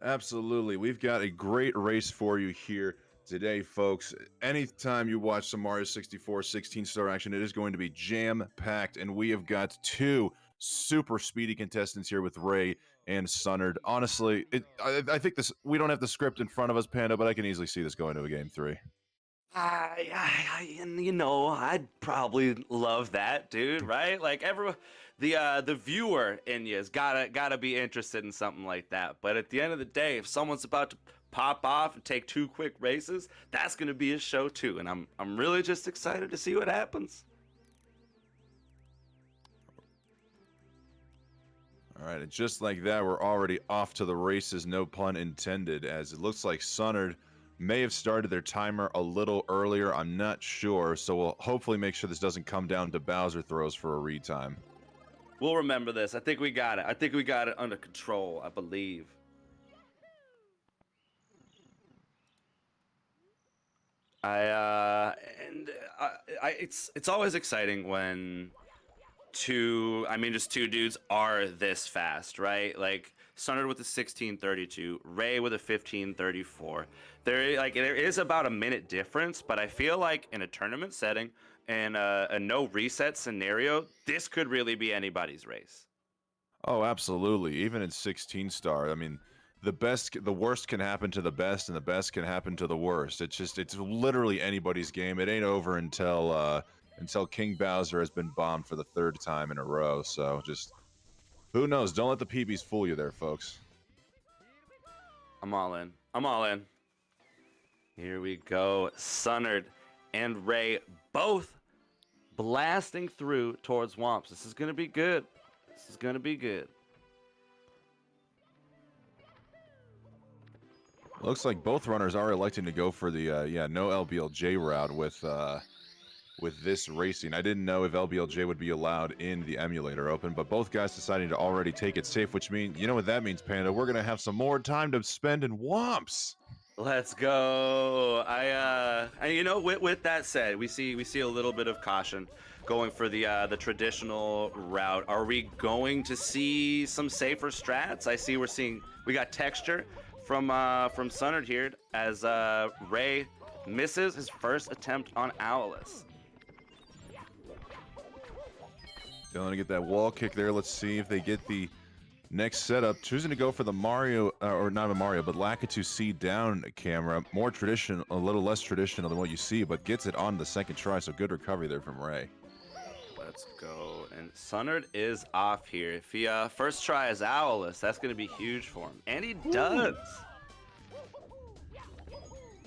Absolutely. We've got a great race for you here today, folks. Anytime you watch some Mario 64 16-star action, it is going to be jam-packed, and we have got two super speedy contestants here with Ray and Sunnard. Honestly, I think this we don't have the script in front of us, Panda, but I can easily see this going to a game three. And I'd probably love that, dude. Right? Like the viewer in you's gotta be interested in something like that. But at the end of the day, if someone's about to pop off and take two quick races, that's gonna be a show too. And I'm really just excited to see what happens. All right, and just like that, we're already off to the races, no pun intended, as it looks like Sunnard may have started their timer a little earlier. I'm not sure, so we'll hopefully make sure this doesn't come down to Bowser throws for a retime. We'll remember this. I think we got it. I think we got it under control. I believe. I and it's always exciting when just two dudes are this fast, right? Like Sunnard with a 16:32, Ray with a 15:34. There is about a minute difference, but I feel like in a tournament setting and a no reset scenario, this could really be anybody's race. Oh, absolutely. Even in 16 star, I mean, the worst can happen to the best, and the best can happen to the worst. It's literally anybody's game. It ain't over until King Bowser has been bombed for the third time in a row. So just who knows? Don't let the PBs fool you there, folks. I'm all in. I'm all in. Here we go. Sunnard and Ray both blasting through towards Womps. This is going to be good. This is going to be good. Looks like both runners are electing to go for the no LBLJ route with this racing. I didn't know if LBLJ would be allowed in the emulator open, but both guys deciding to already take it safe, which means, you know what that means, Panda? We're going to have some more time to spend in Womps. Let's go. With that said, we see a little bit of caution going for the traditional route. Are we going to see some safer strats? We got texture from Sunnard here as Ray misses his first attempt on Owlus. Going to get that wall kick there. Let's see if they get the next setup. Choosing to go for the Mario, or not a Mario, but Lakitu C down camera. More traditional, a little less traditional than what you see, but gets it on the second try. So good recovery there from Ray. Let's go. And Sunnard is off here. If he first try is Owlus, that's going to be huge for him. And he does.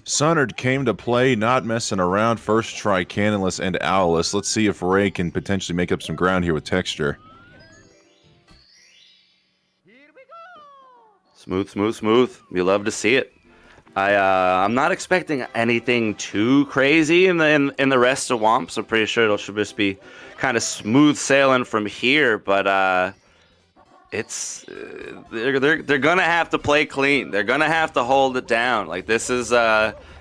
Sunnard came to play, not messing around. First try, Cannonless and Owlus. Let's see if Ray can potentially make up some ground here with texture. Smooth, smooth, smooth. We love to see it. I'm not expecting anything too crazy in the rest of Womps. I'm pretty sure it should just be kind of smooth sailing from here. But they're gonna have to play clean. They're gonna have to hold it down. Like this is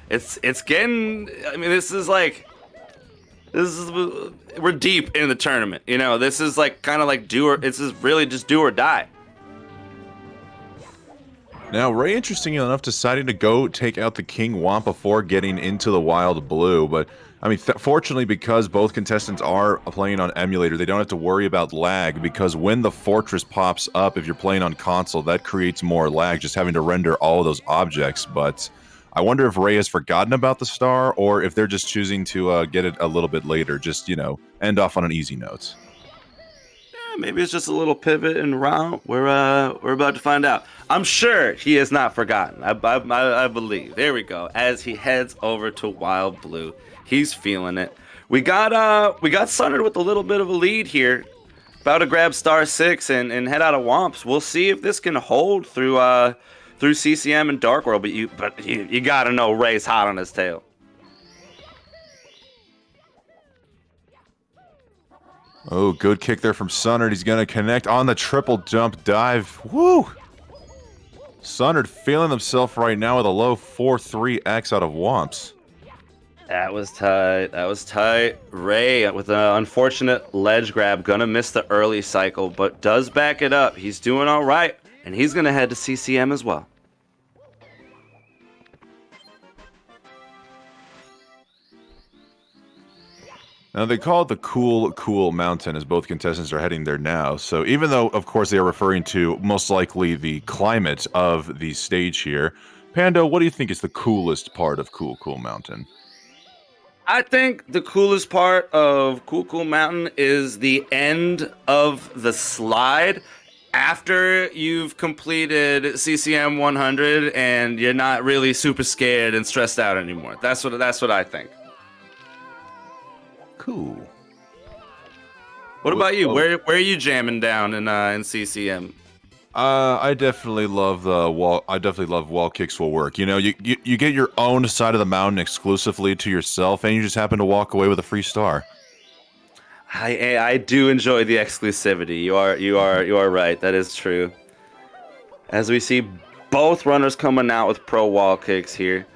it's getting. I mean, we're deep in the tournament. You know, this is like kind of like this is really just do or die. Now, Ray, interesting enough, deciding to go take out the King Womp before getting into the Wild Blue. But, I mean, fortunately, because both contestants are playing on emulator, they don't have to worry about lag, because when the fortress pops up, if you're playing on console, that creates more lag, just having to render all of those objects. But I wonder if Ray has forgotten about the star, or if they're just choosing to get it a little bit later, just, end off on an easy note. Maybe it's just a little pivot and route. We're about to find out. I'm sure he has not forgotten. I believe. There we go. As he heads over to Wild Blue, he's feeling it. We got Sunnard with a little bit of a lead here. About to grab star 6 and head out of Womps. We'll see if this can hold through CCM and Dark World. But you gotta know Ray's hot on his tail. Oh, good kick there from Sunnard. He's going to connect on the triple jump dive. Woo! Sunnard feeling himself right now with a low 4-3X out of Womps. That was tight. That was tight. Ray with an unfortunate ledge grab. Gonna miss the early cycle, but does back it up. He's doing all right, and he's gonna head to CCM as well. Now they call it the cool mountain as both contestants are heading there now. So even though, of course, they are referring to most likely the climate of the stage here, Pando, what do you think is the coolest part of Cool Mountain? I think the coolest part of Cool Mountain is the end of the slide after you've completed CCM 100 and you're not really super scared and stressed out anymore. That's what I think. Cool. What about you? Oh, Where are you jamming down in CCM? I definitely love the wall. I definitely love wall kicks will work. You know, you get your own side of the mountain exclusively to yourself, and you just happen to walk away with a free star. I do enjoy the exclusivity. You are right. That is true. As we see both runners coming out with pro wall kicks here.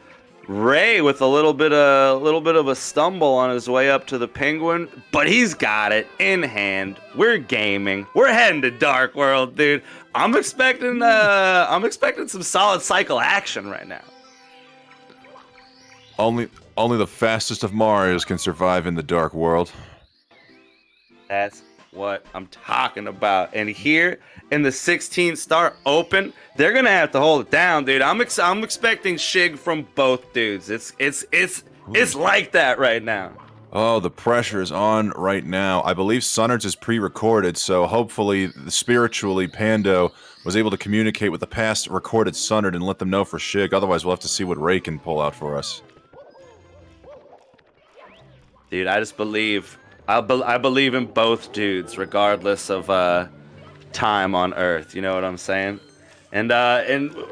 Ray with a little bit of a stumble on his way up to the penguin, but he's got it in hand. We're gaming. We're heading to Dark World, dude. I'm expecting some solid cycle action right now. Only the fastest of Marios can survive in the dark world. That's what I'm talking about. And here in the 16 star open, they're gonna have to hold it down, dude. I'm expecting Shig from both dudes. It's like that right now. Oh, the pressure is on right now. I believe Sunnard's is pre-recorded, so hopefully, spiritually, Pando was able to communicate with the past recorded Sunnard and let them know for Shig. Otherwise, we'll have to see what Ray can pull out for us. Dude, I just believe I believe in both dudes, regardless of time on Earth. You know what I'm saying? And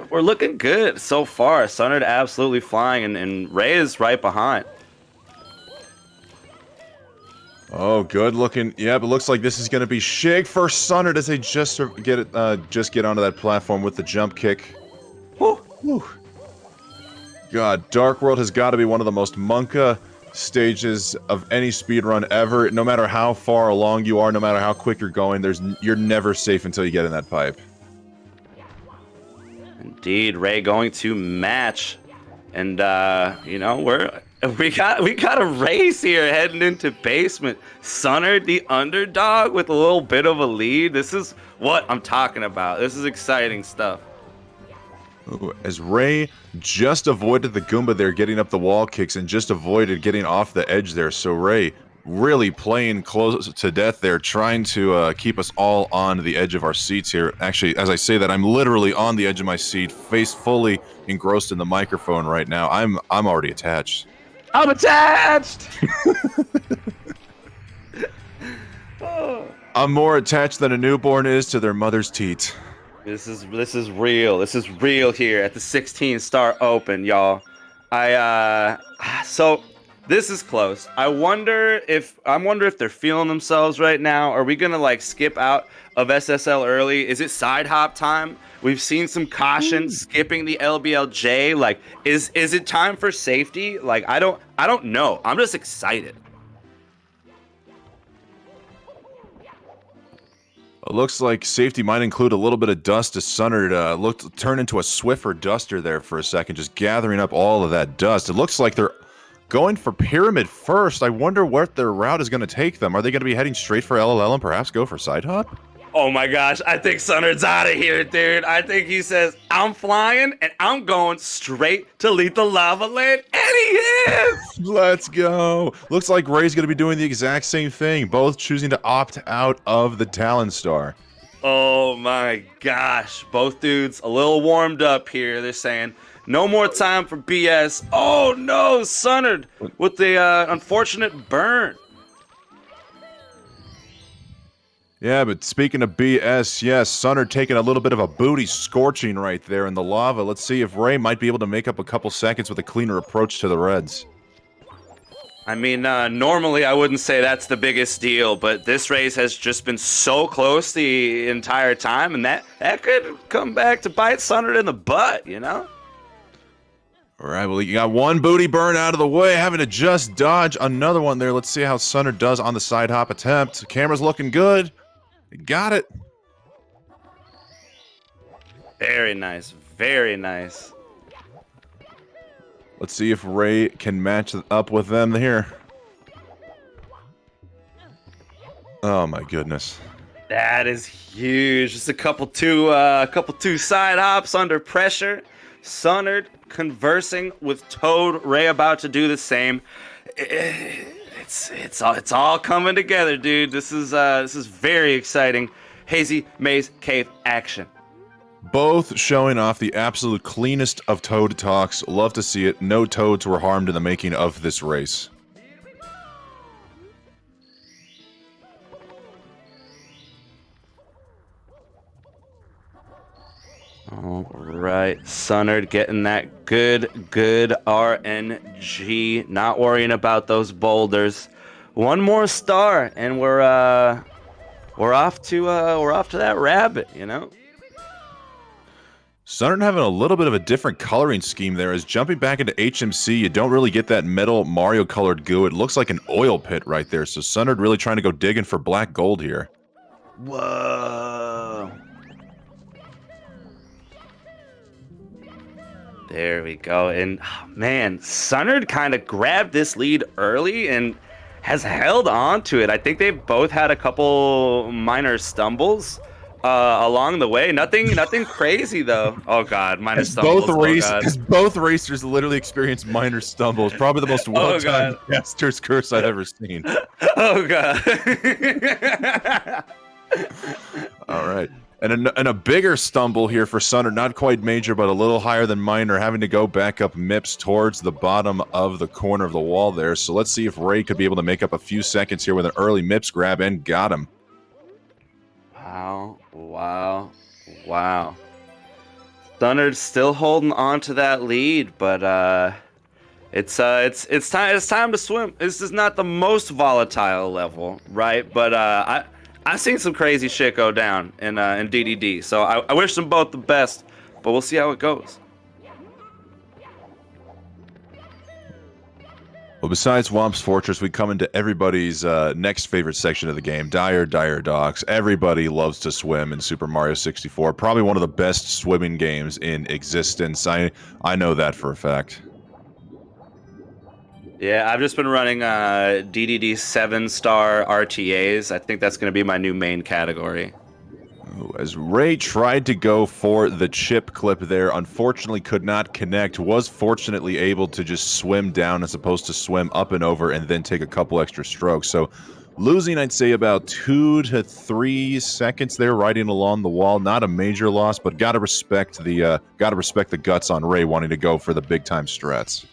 we're looking good so far. Sunnard absolutely flying, and Ray is right behind. Oh, good looking. Yeah, but looks like this is going to be Shig for Sunnard as they just get onto that platform with the jump kick. Woo. Whew. God, Dark World has got to be one of the most Monka stages of any speedrun ever. No matter how far along you are, no matter how quick you're going, you're never safe until you get in that pipe. Indeed, Ray going to match, and you know we got a race here heading into basement. Sunnard, the underdog, with a little bit of a lead. This is what I'm talking about. This is exciting stuff. Ooh, as Ray just avoided the Goomba there getting up the wall kicks and just avoided getting off the edge there. So Ray really playing close to death there, trying to keep us all on the edge of our seats here. Actually, as I say that, I'm literally on the edge of my seat, face fully engrossed in the microphone right now. I'm already attached. I'm attached! I'm more attached than a newborn is to their mother's teat. This is real. This is real here at the 16 star open, y'all. So this is close. I wonder if they're feeling themselves right now. Are we gonna like skip out of SSL early? Is it side hop time? We've seen some caution skipping the LBLJ. Like, is it time for safety? Like, I don't know. I'm just excited. It looks like safety might include a little bit of dust as Sunnard turned into a Swiffer duster there for a second, just gathering up all of that dust. It looks like they're going for Pyramid first. I wonder what their route is going to take them. Are they going to be heading straight for LLL and perhaps go for side hop? Oh my gosh, I think Sunnard's out of here, dude. I think he says, I'm flying and I'm going straight to Lethal Lava Land, and he is! Let's go. Looks like Ray's going to be doing the exact same thing, both choosing to opt out of the Talon Star. Oh my gosh, both dudes a little warmed up here. They're saying, no more time for BS. Oh no, Sunnard with the unfortunate burn. Yeah, but speaking of BS, yes, Sunnard taking a little bit of a booty scorching right there in the lava. Let's see if Ray might be able to make up a couple seconds with a cleaner approach to the Reds. I mean, normally I wouldn't say that's the biggest deal, but this race has just been so close the entire time, and that could come back to bite Sunnard in the butt, you know? All right, well, you got one booty burn out of the way, having to just dodge another one there. Let's see how Sunnard does on the side hop attempt. Camera's looking good. Got it. Very nice. Very nice. Let's see if Ray can match up with them here. Oh my goodness. That is huge. Just a couple two side hops under pressure. Sunnard conversing with Toad. Ray about to do the same. It's all coming together, dude. This is very exciting. Hazy Maze Cave action. Both showing off the absolute cleanest of Toad talks. Love to see it. No Toads were harmed in the making of this race. All right, Sunnard getting that good RNG. Not worrying about those boulders. One more star, and we're off to that rabbit. You know. Sunnard having a little bit of a different coloring scheme there. As jumping back into HMC, you don't really get that metal Mario colored goo. It looks like an oil pit right there. So Sunnard really trying to go digging for black gold here. Whoa. There we go. And man, Sunnard kind of grabbed this lead early and has held on to it. I think they've both had a couple minor stumbles along the way. Nothing crazy though. Oh god, minor stumbles. As both racers literally experienced minor stumbles. Probably the most well-timed caster's curse I've ever seen. Oh god. All right. And a bigger stumble here for Sunnard, not quite major, but a little higher than minor, having to go back up MIPS towards the bottom of the corner of the wall there. So let's see if Ray could be able to make up a few seconds here with an early MIPS grab, and got him. Wow. Sunnard still holding on to that lead, but it's time to swim. This is not the most volatile level, right? But I've seen some crazy shit go down in DDD, so I wish them both the best, but we'll see how it goes. Well, besides Womp's Fortress, we come into everybody's next favorite section of the game, Dire Docks. Everybody loves to swim in Super Mario 64. Probably one of the best swimming games in existence. I know that for a fact. Yeah, I've just been running DDD 7-star RTAs. I think that's going to be my new main category. As Ray tried to go for the chip clip there, unfortunately could not connect, was fortunately able to just swim down as opposed to swim up and over and then take a couple extra strokes. So losing, I'd say, about 2 to 3 seconds there riding along the wall. Not a major loss, but gotta respect the guts on Ray wanting to go for the big time strats.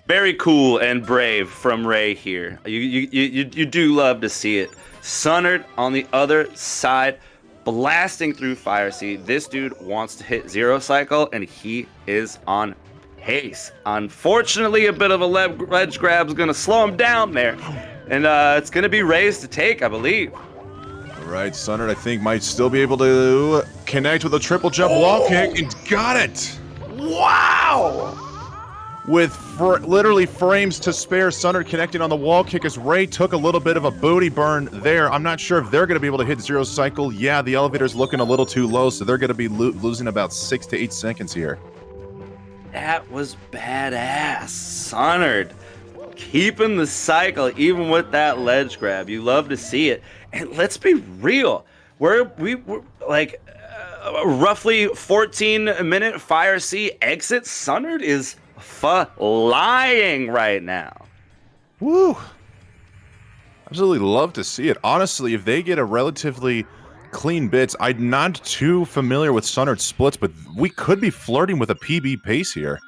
Very cool and brave from Ray here. You do love to see it. Sunnard on the other side, blasting through Fire Sea. This dude wants to hit Zero Cycle, and he is on pace. Unfortunately, a bit of a ledge grab is going to slow him down there. And it's going to be Ray's to take, I believe. All right, Sunnard, I think, might still be able to connect with a triple jump wall kick, and got it! Wow! With literally frames to spare, Sunnard connecting on the wall kick as Ray took a little bit of a booty burn there. I'm not sure if they're going to be able to hit Zero Cycle. Yeah, the elevator's looking a little too low, so they're going to be losing about 6 to 8 seconds here. That was badass. Sunnard keeping the cycle even with that ledge grab. You love to see it. And let's be real. We're like roughly 14-minute Fire Sea exit. Sunnard is flying right now. Woo! Absolutely love to see it. Honestly, if they get a relatively clean bits, I'm not too familiar with Sunnard's splits, but we could be flirting with a PB pace here.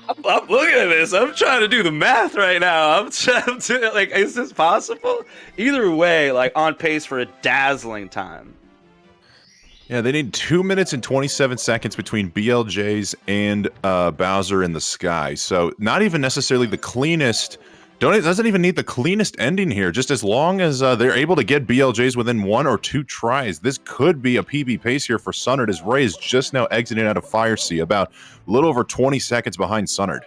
I'm looking at this. I'm trying to do the math right now. I'm trying to, like, is this possible? Either way, like, on pace for a dazzling time. Yeah, they need 2 minutes and 27 seconds between BLJs and Bowser in the Sky. So not even necessarily the cleanest. It doesn't even need the cleanest ending here. Just as long as they're able to get BLJs within 1 or 2 tries, this could be a PB pace here for Sunnard, as Ray is just now exiting out of Fire Sea, about a little over 20 seconds behind Sunnard.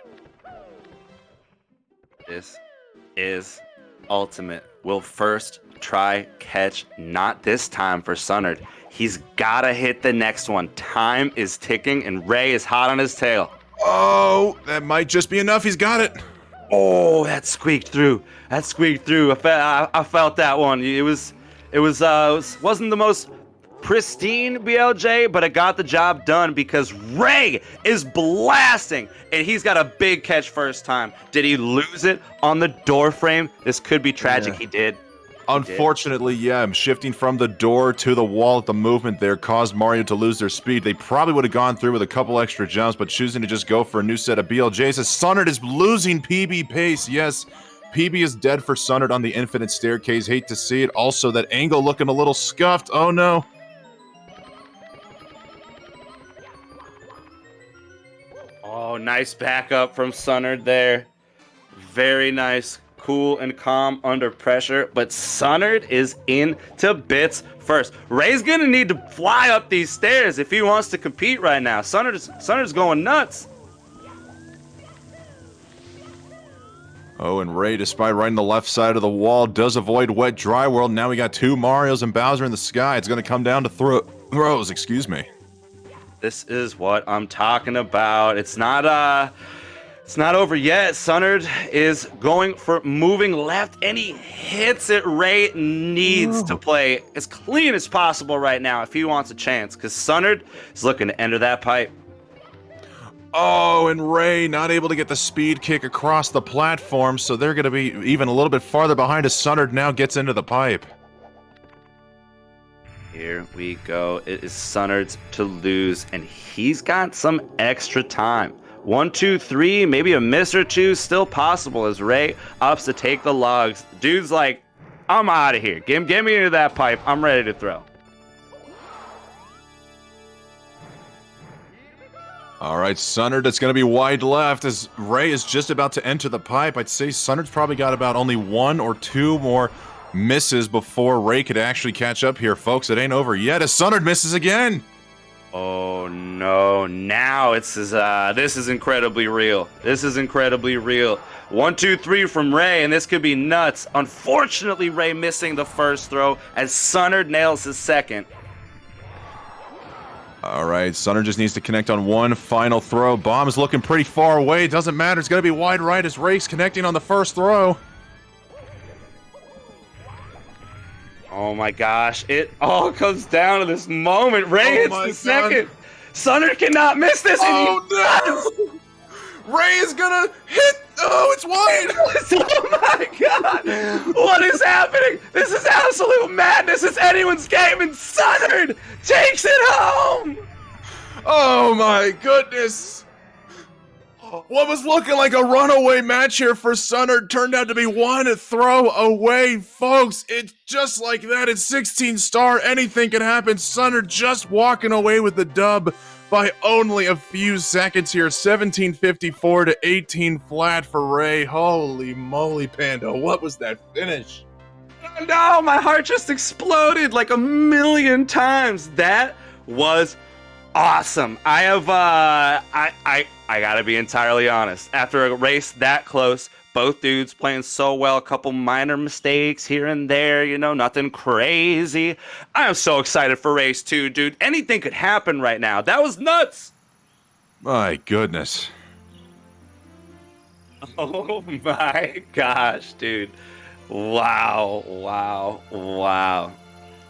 This is ultimate. Will first try catch, not this time for Sunnard. He's gotta hit the next one. Time is ticking, and Ray is hot on his tail. Oh, that might just be enough. He's got it. Oh, that squeaked through. That squeaked through. I felt that one. Wasn't the most pristine BLJ, but it got the job done because Ray is blasting, and he's got a big catch first time. Did he lose it on the door frame? This could be tragic. Yeah. He did. Unfortunately, yeah, shifting from the door to the wall at the movement there caused Mario to lose their speed. They probably would have gone through with a couple extra jumps, but choosing to just go for a new set of BLJs as Sunnard is losing PB pace. Yes, PB is dead for Sunnard on the infinite staircase. Hate to see it. Also, that angle looking a little scuffed. Oh no. Oh, nice backup from Sunnard there. Very nice. Cool and calm under pressure, but Sunnard is into bits first. Ray's gonna need to fly up these stairs if he wants to compete right now. Sunnard's going nuts. Oh, and Ray, despite riding the left side of the wall, does avoid wet dry world. Now we got two Marios and Bowser in the sky. It's gonna come down to throws, excuse me. This is what I'm talking about. It's not over yet. Sunnard is going for moving left, and he hits it. Ray needs to play as clean as possible right now if he wants a chance, because Sunnard is looking to enter that pipe. Oh, and Ray not able to get the speed kick across the platform, so they're going to be even a little bit farther behind as Sunnard now gets into the pipe. Here we go. It is Sunnard's to lose, and he's got some extra time. 1, 2, 3, maybe a miss or two, still possible as Ray opts to take the logs. Dude's like, I'm out of here. Get me into that pipe. I'm ready to throw. All right, Sunnard, it's going to be wide left as Ray is just about to enter the pipe. I'd say Sunnard's probably got about only 1 or 2 more misses before Ray could actually catch up here, folks. It ain't over yet as Sunnard misses again. Oh no, now this is incredibly real. This is incredibly real. 1, 2, 3 from Ray, and this could be nuts. Unfortunately, Ray missing the first throw as Sunnard nails his second. All right, Sunnard just needs to connect on one final throw. Bomb is looking pretty far away. It doesn't matter. It's going to be wide right as Ray's connecting on the first throw. Oh my gosh, it all comes down to this moment. Ray hits the second. Sunnard cannot miss this. Oh no! Ray is gonna hit. Oh, it's wide. Oh my god! What is happening? This is absolute madness. It's anyone's game, and Sunnard takes it home. Oh my goodness! What was looking like a runaway match here for Sunnard turned out to be one throw away, folks. It's just like that. It's 16 star. Anything can happen. Sunnard just walking away with the dub by only a few seconds here. 1754 to 18 flat for Ray. Holy moly, Panda. What was that finish? No, my heart just exploded like a million times. That was awesome. I have I gotta be entirely honest. After a race that close, both dudes playing so well, a couple minor mistakes here and there, nothing crazy. I am so excited for race 2, dude. Anything could happen right now. That was nuts. My goodness. Oh my gosh, dude. Wow.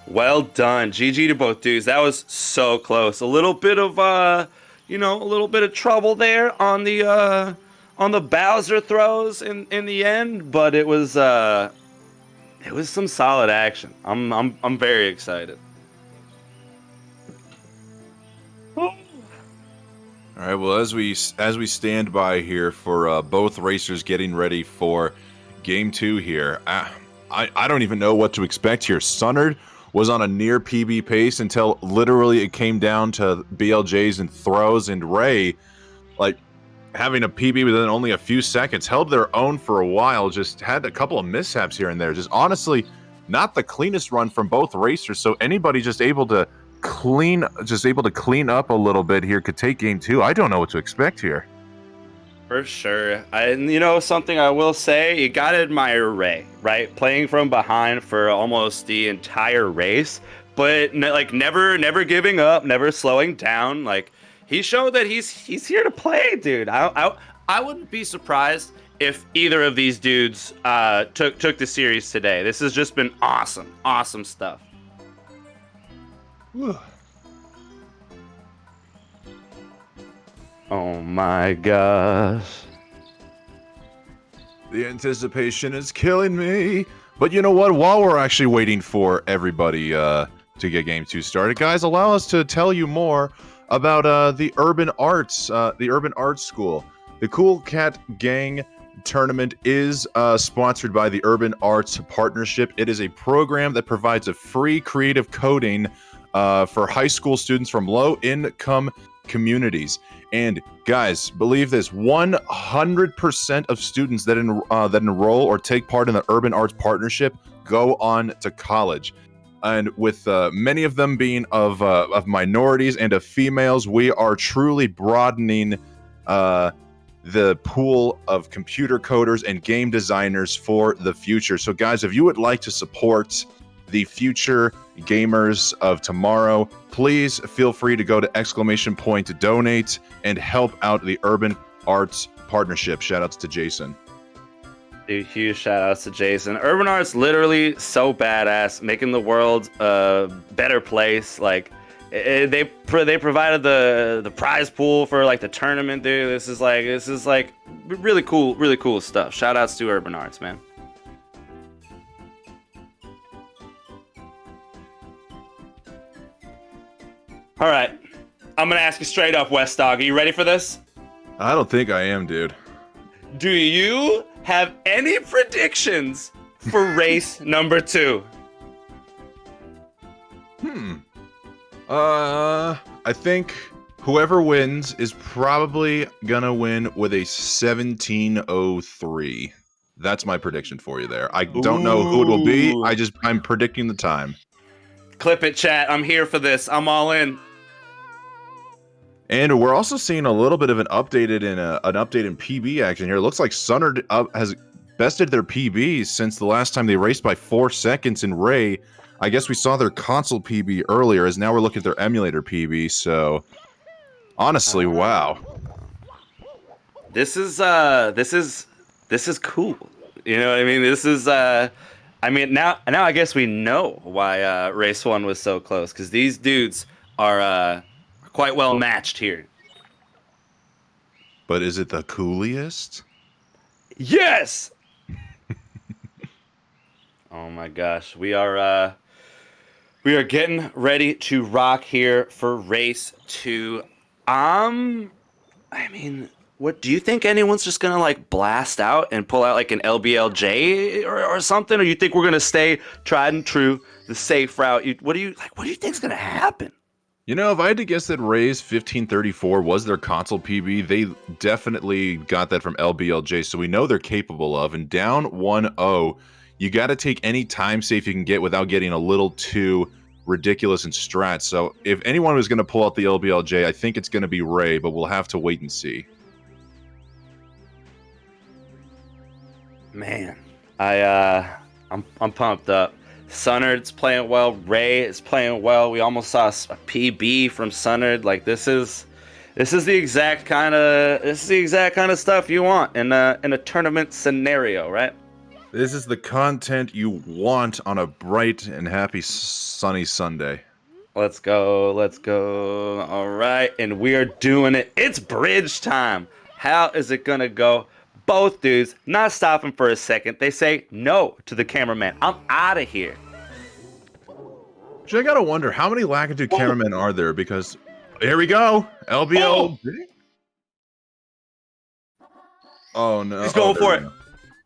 Well done. GG to both dudes. That was so close. A little bit of a little bit of trouble there on the Bowser throws in the end, but it was some solid action. I'm very excited. All right, well, as we stand by here for both racers getting ready for game 2 here, I don't even know what to expect here. Sunnard was on a near PB pace until literally it came down to BLJs and throws, and Ray, like, having a PB within only a few seconds, held their own for a while, just had a couple of mishaps here and there. Just honestly, not the cleanest run from both racers, so anybody just able to clean up a little bit here could take game 2. I don't know what to expect here. For sure. And something I will say, you gotta admire Ray, right? Playing from behind for almost the entire race, but never giving up, never slowing down. Like, he showed that he's here to play, dude. I wouldn't be surprised if either of these dudes took the series today. This has just been awesome stuff. Oh my gosh. The anticipation is killing me. But you know what? While we're actually waiting for everybody to get Game 2 started, guys, allow us to tell you more about the Urban Arts School. The Cool Cat Gang tournament is sponsored by the Urban Arts Partnership. It is a program that provides a free creative coding for high school students from low-income communities. And guys, believe this: 100% of students that enroll or take part in the Urban Arts Partnership go on to college. And with many of them being of minorities and of females, we are truly broadening the pool of computer coders and game designers for the future. So guys, if you would like to support the future gamers of tomorrow, please feel free to go to ! to donate and help out the Urban Arts Partnership. Shoutouts to Jason. Dude, huge shout outs to Jason. Urban Arts literally so badass, making the world a better place. Like they provided the prize pool for like the tournament, dude. This is like really cool stuff. Shout outs to Urban Arts, man. All right, I'm gonna ask you straight up, West Dog. Are you ready for this? I don't think I am, dude. Do you have any predictions for race number 2? I think whoever wins is probably gonna win with a 17:03. That's my prediction for you there. I don't know who it will be. I'm predicting the time. Clip it, chat. I'm here for this. I'm all in. And we're also seeing a little bit of an update in PB action here. It looks like Sunnard has bested their PBs since the last time they raced by 4 seconds in Ray. I guess we saw their console PB earlier, as now we're looking at their emulator PB. So, honestly, wow. This is cool. You know what I mean? This is now I guess we know why race 1 was so close, because these dudes are quite well matched here. But is it the coolest? Yes. Oh my gosh, we are getting ready to rock here for race 2. What do you think? Anyone's just gonna like blast out and pull out like an LBLJ or something, or you think we're gonna stay tried and true, the safe route? What do you think's gonna happen? You know, if I had to guess that Ray's 1534 was their console PB, they definitely got that from LBLJ, so we know they're capable of. And down 1-0, you got to take any time safe you can get without getting a little too ridiculous in strats. So if anyone was going to pull out the LBLJ, I think it's going to be Ray, but we'll have to wait and see. Man, I'm pumped up. Sunnard's playing well. Ray is playing well. We almost saw a PB from Sunnard. Like this is the exact kind of stuff you want in a tournament scenario, right? This is the content you want on a bright and happy sunny Sunday. Let's go. All right, and we are doing it. It's bridge time. How is it gonna go? Both dudes not stopping for a second. They say no to the cameraman. I'm out of here. I gotta wonder, how many Lakitu cameramen are there? Because here we go. LBL. Oh no. He's going for it.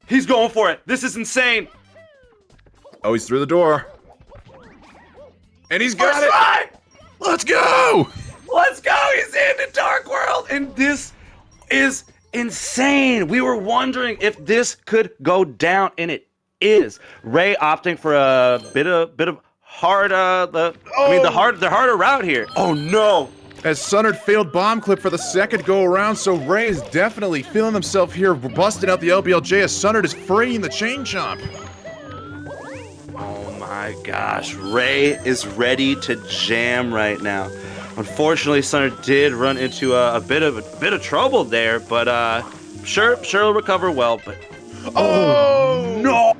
He's going for it. This is insane. Oh, he's through the door. And he's got it. Try. Let's go. Let's go. He's in the Dark World. And this is insane. We were wondering if this could go down, and it is. Ray opting for a bit of hard the harder route here. Oh no. As Sunnard failed bomb clip for the second go around, so Ray is definitely feeling himself here, busting out the LBLJ as Sunnard is freeing the chain chomp. Oh my gosh, Ray is ready to jam right now. Unfortunately, Sunnard did run into a bit of trouble there, but Sure, he'll recover well, but Oh no!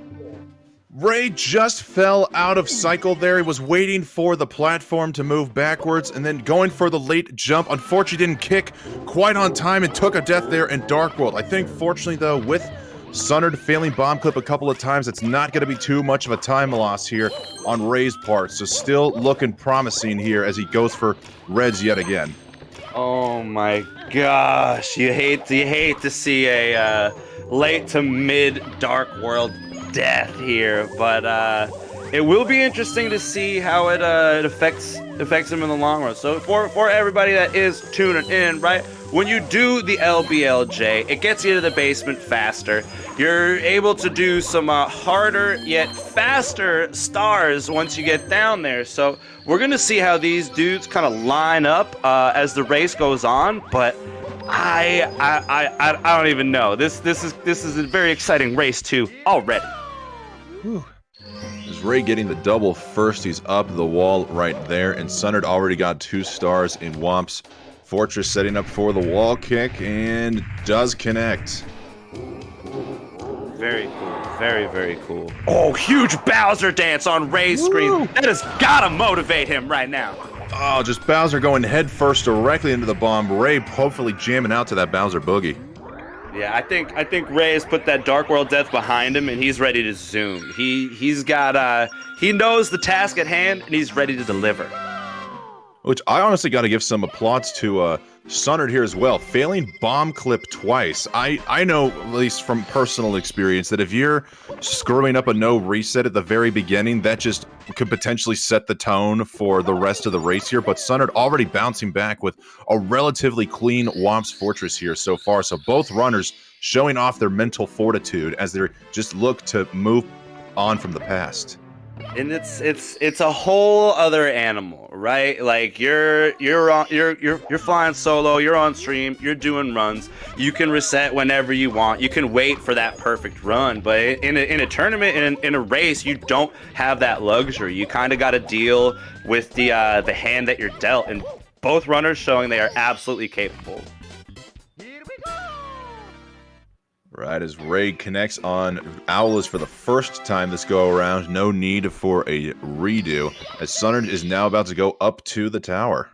Ray just fell out of cycle there. He was waiting for the platform to move backwards and then going for the late jump. Unfortunately, didn't kick quite on time and took a death there in Dark World. I think, fortunately, though, with Sunnard failing bomb clip a couple of times, it's not going to be too much of a time loss here on Ray's part. So still looking promising here as he goes for Reds yet again. oh my gosh, you hate to see a late to mid Dark World death here, but it will be interesting to see how it affects him in the long run. So for everybody that is tuning in, right, when you do the LBLJ, it gets you to the basement faster. You're able to do some harder yet faster stars once you get down there. So we're gonna see how these dudes kind of line up as the race goes on, but I don't even know. This is a very exciting race too already. Is Ray getting the double first? He's up the wall right there, and Sunnard already got 2 stars in Womp's Fortress, setting up for the wall kick, and does connect. Very cool. Very, very cool. Oh, huge Bowser dance on Ray's screen. That has gotta motivate him right now. Oh, just Bowser going head first directly into the bomb. Ray hopefully jamming out to that Bowser boogie. Yeah, I think Ray has put that Dark World death behind him, and he's ready to zoom. He's got he knows the task at hand, and he's ready to deliver. Which I honestly got to give some applause to Sunnard here as well, failing bomb clip twice. I know, at least from personal experience, that if you're screwing up a no reset at the very beginning, that just could potentially set the tone for the rest of the race here. But Sunnard already bouncing back with a relatively clean Womp's Fortress here so far. So both runners showing off their mental fortitude as they just look to move on from the past. And it's a whole other animal, right? Like you're flying solo, you're on stream, you're doing runs. You can reset whenever you want. You can wait for that perfect run, but in a tournament, in a race, you don't have that luxury. You kind of got to deal with the hand that you're dealt, and both runners showing they are absolutely capable. Right, as Ray connects on Owlers for the first time this go-around, no need for a redo, as Sunnard is now about to go up to the tower.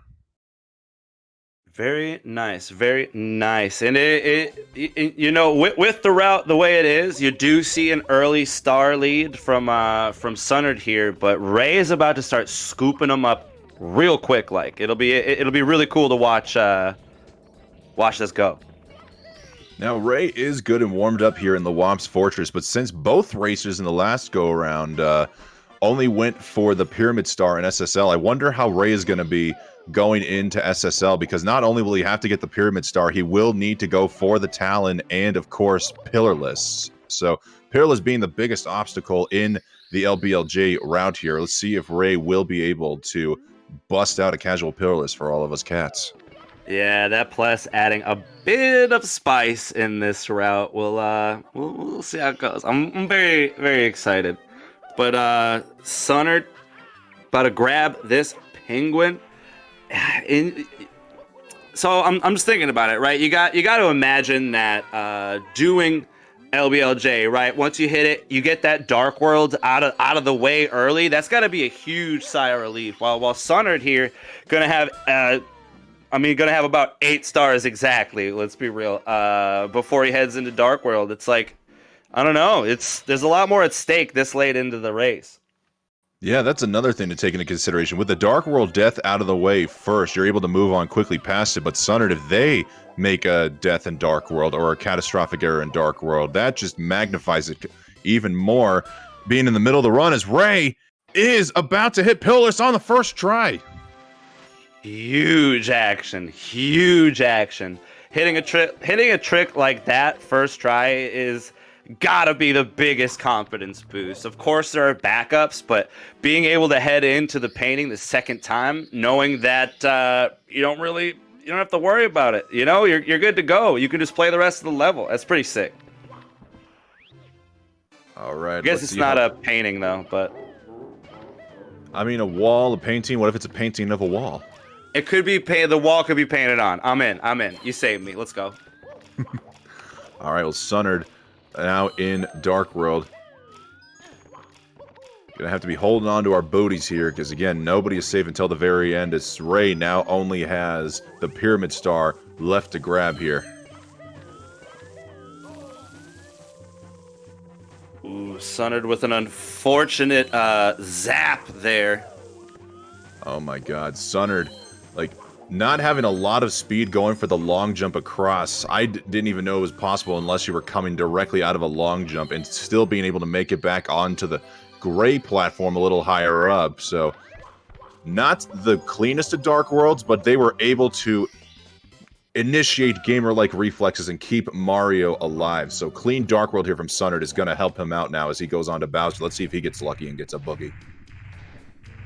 Very nice, very nice. And it you know, with the route the way it is, you do see an early star lead from Sunnard here, but Ray is about to start scooping them up real quick. Like it'll be really cool to watch this go. Now, Ray is good and warmed up here in the Womp's Fortress, but since both racers in the last go-around only went for the Pyramid Star in SSL, I wonder how Ray is going to be going into SSL, because not only will he have to get the Pyramid Star, he will need to go for the Talon and, of course, Pillarless. So, Pillarless being the biggest obstacle in the LBLJ route here. Let's see if Ray will be able to bust out a casual Pillarless for all of us cats. Yeah, that plus adding a bit of spice in this route. We'll see how it goes. I'm very, very excited. But Sunnard about to grab this penguin. So I'm just thinking about it, right? You got to imagine that doing LBLJ, right? Once you hit it, you get that Dark World out of the way early. That's got to be a huge sigh of relief. While Sunnard here gonna have gonna have about 8 stars exactly. Let's be real. Before he heads into Dark World, it's like, I don't know. There's a lot more at stake this late into the race. Yeah, that's another thing to take into consideration. With the Dark World death out of the way first, you're able to move on quickly past it. But Sunnard, if they make a death in Dark World or a catastrophic error in Dark World, that just magnifies it even more. Being in the middle of the run as Ray is about to hit Pillarless on the first try. Huge action, huge action. Hitting a trick like that first try is gotta be the biggest confidence boost. Of course, there are backups, but being able to head into the painting the second time, knowing that you don't have to worry about it. You know, you're good to go. You can just play the rest of the level. That's pretty sick. All right. I guess it's not a painting though, but I mean, a wall, a painting. What if it's a painting of a wall? it could be the wall could be painted on. I'm in. You saved me. Let's go. All right, well, Sunnard now in Dark World. Gonna have to be holding on to our booties here, because again, nobody is safe until the very end, as Ray now only has the Pyramid Star left to grab here. Ooh, Sunnard with an unfortunate zap there. Oh my god, Sunnard, like, not having a lot of speed going for the long jump across. I didn't even know it was possible unless you were coming directly out of a long jump, and still being able to make it back onto the gray platform a little higher up. So, not the cleanest of Dark Worlds, but they were able to initiate gamer-like reflexes and keep Mario alive. So clean Dark World here from Sunnard is going to help him out now as he goes on to Bowser. Let's see if he gets lucky and gets a boogie.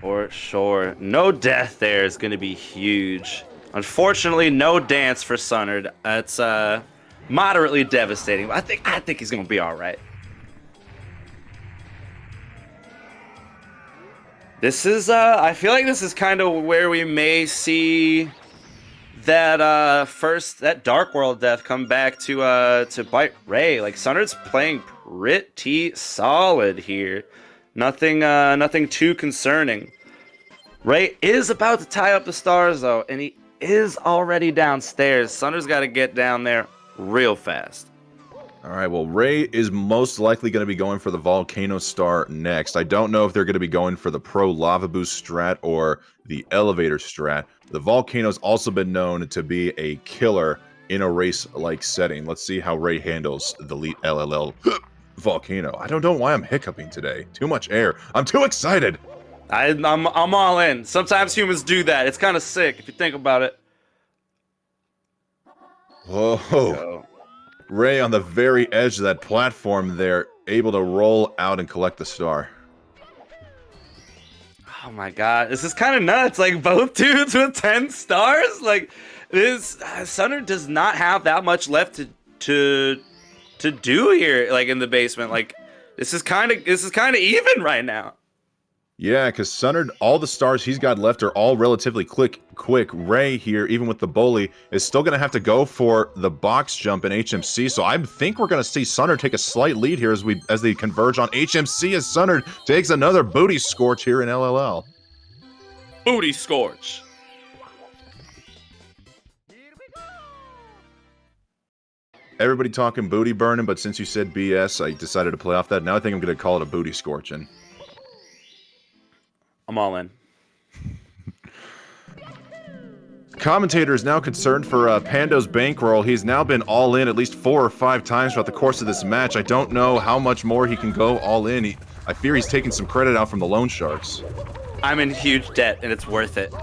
For sure. No death there is going to be huge. Unfortunately, no dance for Sunnard. That's moderately devastating. I think he's going to be all right. This is I feel like this is kind of where we may see that that Dark World death come back to bite Ray. Like, Sunnard's playing pretty solid here. Nothing too concerning. Ray is about to tie up the stars though, and he is already downstairs. Sunnard's got to get down there real fast. All right, well, Ray is most likely going to be going for the Volcano Star next. I don't know if they're going to be going for the Pro Lava Boost strat or the Elevator strat. The Volcano's also been known to be a killer in a race-like setting. Let's see how Ray handles the Elite LLL Volcano. I don't know why I'm hiccuping today. Too much air. I'm too excited. I'm all in. Sometimes humans do that. It's kind of sick if you think about it. Whoa. Ray on the very edge of that platform there, able to roll out and collect the star. Oh my god, this is kind of nuts. Like, both dudes with 10 stars? Like, this Sunnard does not have that much left to do here, like, in the basement. Like, this is kind of even right now. Yeah, because Sunnard, all the stars he's got left are all relatively quick. Ray here, even with the bully, is still going to have to go for the box jump in HMC. So I think we're going to see Sunnard take a slight lead here as they converge on HMC, as Sunnard takes another booty scorch here in LLL. Booty scorch. Everybody talking booty burning, but since you said BS, I decided to play off that. Now I think I'm going to call it a booty scorching. I'm all in. Commentator is now concerned for Pando's bankroll. He's now been all in at least 4 or 5 times throughout the course of this match. I don't know how much more he can go all in. I fear he's taking some credit out from the Loan Sharks. I'm in huge debt, and it's worth it.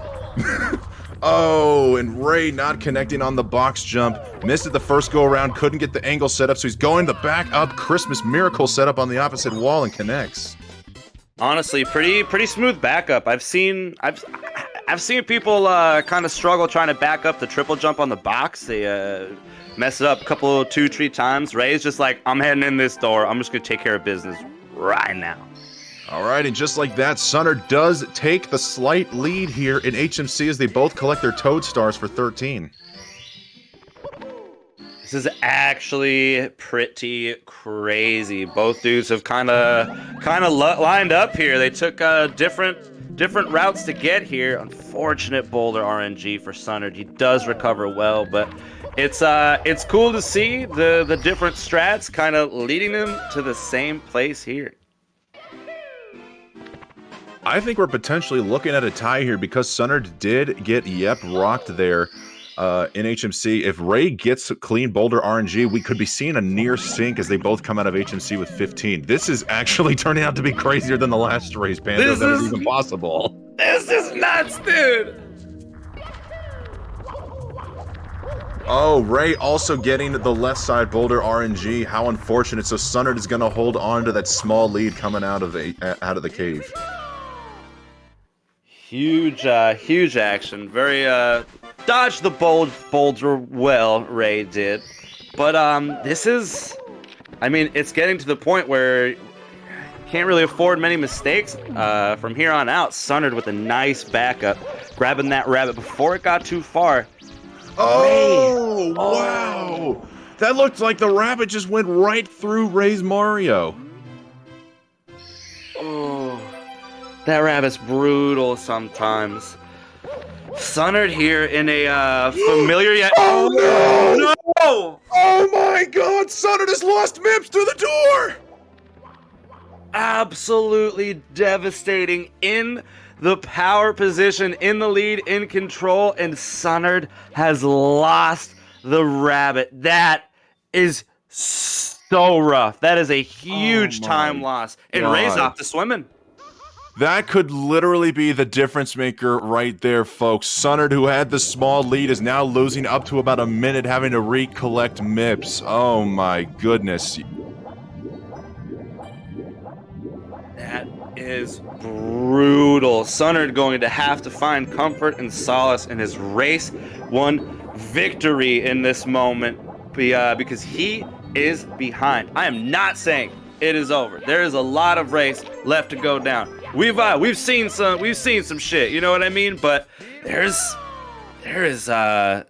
Oh, and Ray not connecting on the box jump. Missed it the first go-around, couldn't get the angle set up, so he's going the back-up Christmas Miracle setup on the opposite wall and connects. Honestly, pretty smooth backup. I've seen people kind of struggle trying to back up the triple jump on the box. They mess it up a couple, 2-3 times. Ray's just like, I'm heading in this door. I'm just gonna take care of business right now. All right, and just like that, Sunnard does take the slight lead here in HMC as they both collect their Toad Stars for 13. This is actually pretty crazy. Both dudes have kind of lined up here. They took different routes to get here. Unfortunate boulder RNG for Sunnard. He does recover well, but it's cool to see the different strats kind of leading them to the same place here. I think we're potentially looking at a tie here because Sunnard did get rocked there in HMC. If Ray gets clean boulder RNG, we could be seeing a near sync as they both come out of HMC with 15. This is actually turning out to be crazier than the last race, Pando. That is even possible. This is nuts, dude! Oh, Ray also getting the left side boulder RNG. How unfortunate. So Sunnard is going to hold on to that small lead coming out of the cave. Huge action. Very dodged the boulder well, Ray did. But this is, I mean, it's getting to the point where you can't really afford many mistakes from here on out. Sunnard with a nice backup, grabbing that rabbit before it got too far. Oh, wow! That looked like the rabbit just went right through Ray's Mario. Oh, that rabbit's brutal sometimes. Sunnard here in a familiar yet. Oh no! No! Oh my god! Sunnard has lost Mips through the door! Absolutely devastating in the power position, in the lead, in control, and Sunnard has lost the rabbit. That is so rough. That is a huge time loss. And Ray's off to swimming. That could literally be the difference maker right there, folks. Sunnard, who had the small lead, is now losing up to about a minute, having to recollect Mips. Oh my goodness. That is brutal. Sunnard going to have to find comfort and solace in his race one victory in this moment because he is behind. I am not saying it is over. There is a lot of race left to go down. We've seen some shit, you know what I mean? But there is oh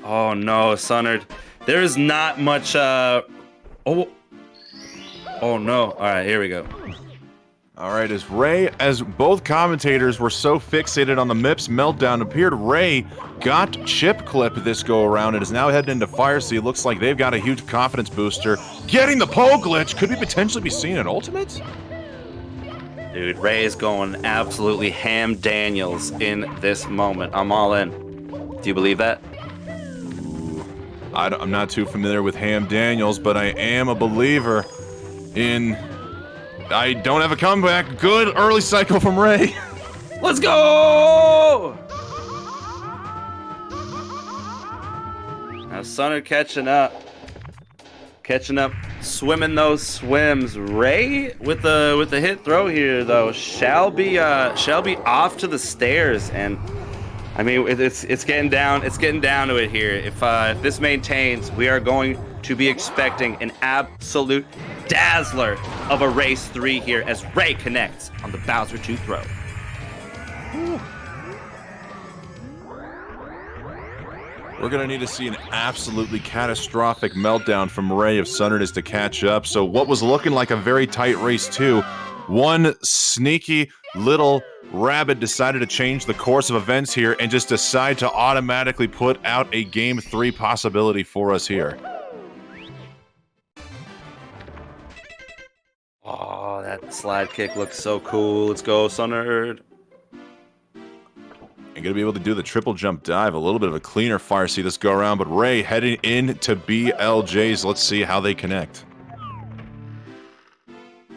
no, Sunnard. There is not much oh no. All right, here we go. All right, as both commentators were so fixated on the Mips meltdown, appeared Ray got chip clip this go around and is now heading into Fire Sea. Looks like they've got a huge confidence booster. Getting the pole glitch. Could we potentially be seeing an ultimate? Dude, Ray is going absolutely ham Daniels in this moment. I'm all in. Do you believe that? I'm not too familiar with Ham Daniels, but I am a believer in... I don't have a comeback. Good early cycle from Ray. Let's go! Now Sunnard catching up, swimming those swims. Ray with the hit throw here though shall be off to the stairs, and I mean it's getting down to it here. If this maintains, we are going to be expecting an absolute dazzler of a race 3 here as Ray connects on the Bowser 2 throw. We're going to need to see an absolutely catastrophic meltdown from Ray if Sunnard is to catch up. So what was looking like a very tight race 2, one sneaky little rabbit decided to change the course of events here and just decide to automatically put out a game 3 possibility for us here. Oh, that slide kick looks so cool. Let's go, Sunnard. And gonna be able to do the triple jump dive. A little bit of a cleaner Fire Sea this go around, but Ray heading into BLJs. Let's see how they connect.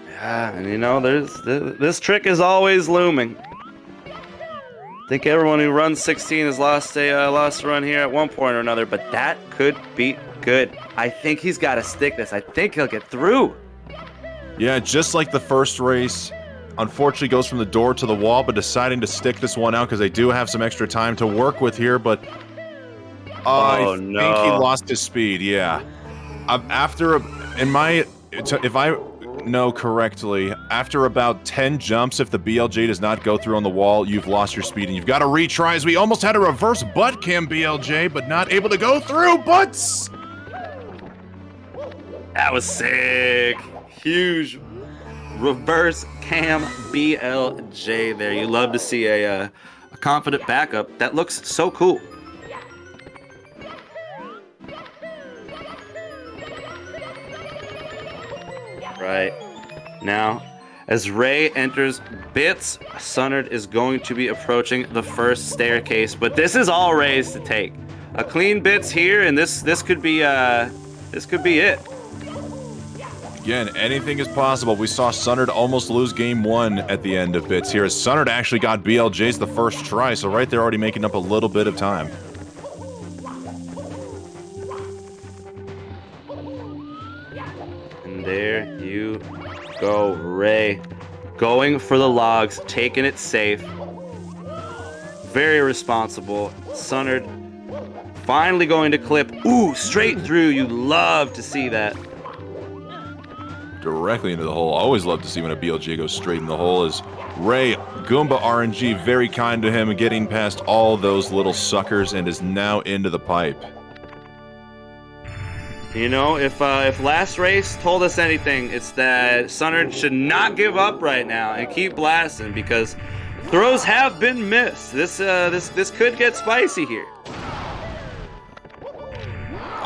Yeah, and you know, this trick is always looming. I think everyone who runs 16 has lost a run here at one point or another, but that could be good. I think he's got to stick this. I think he'll get through. Yeah, just like the first race, unfortunately goes from the door to the wall, but deciding to stick this one out because they do have some extra time to work with here, but I think he lost his speed, yeah. If I know correctly, after about 10 jumps, if the BLJ does not go through on the wall, you've lost your speed, and you've got to retry, as we almost had a reverse butt cam BLJ, but not able to go through, butts! That was sick. Huge reverse cam BLJ there. You love to see a confident backup. That looks so cool. Right. Now, as Ray enters bits, Sunnard is going to be approaching the first staircase, but this is all Ray's to take. A clean bits here, and this could be it. Again, anything is possible. We saw Sunnard almost lose game 1 at the end of bits here. Sunnard actually got BLJs the first try, so right there already making up a little bit of time. And there you go, Ray. Going for the logs, taking it safe. Very responsible. Sunnard finally going to clip. Ooh, straight through. You love to see that. Directly into the hole. Always love to see when a BLJ goes straight in the hole. Is Ray Goomba RNG very kind to him and getting past all those little suckers and is now into the pipe. You know, if last race told us anything, it's that Sunnard should not give up right now and keep blasting because throws have been missed. This could get spicy here.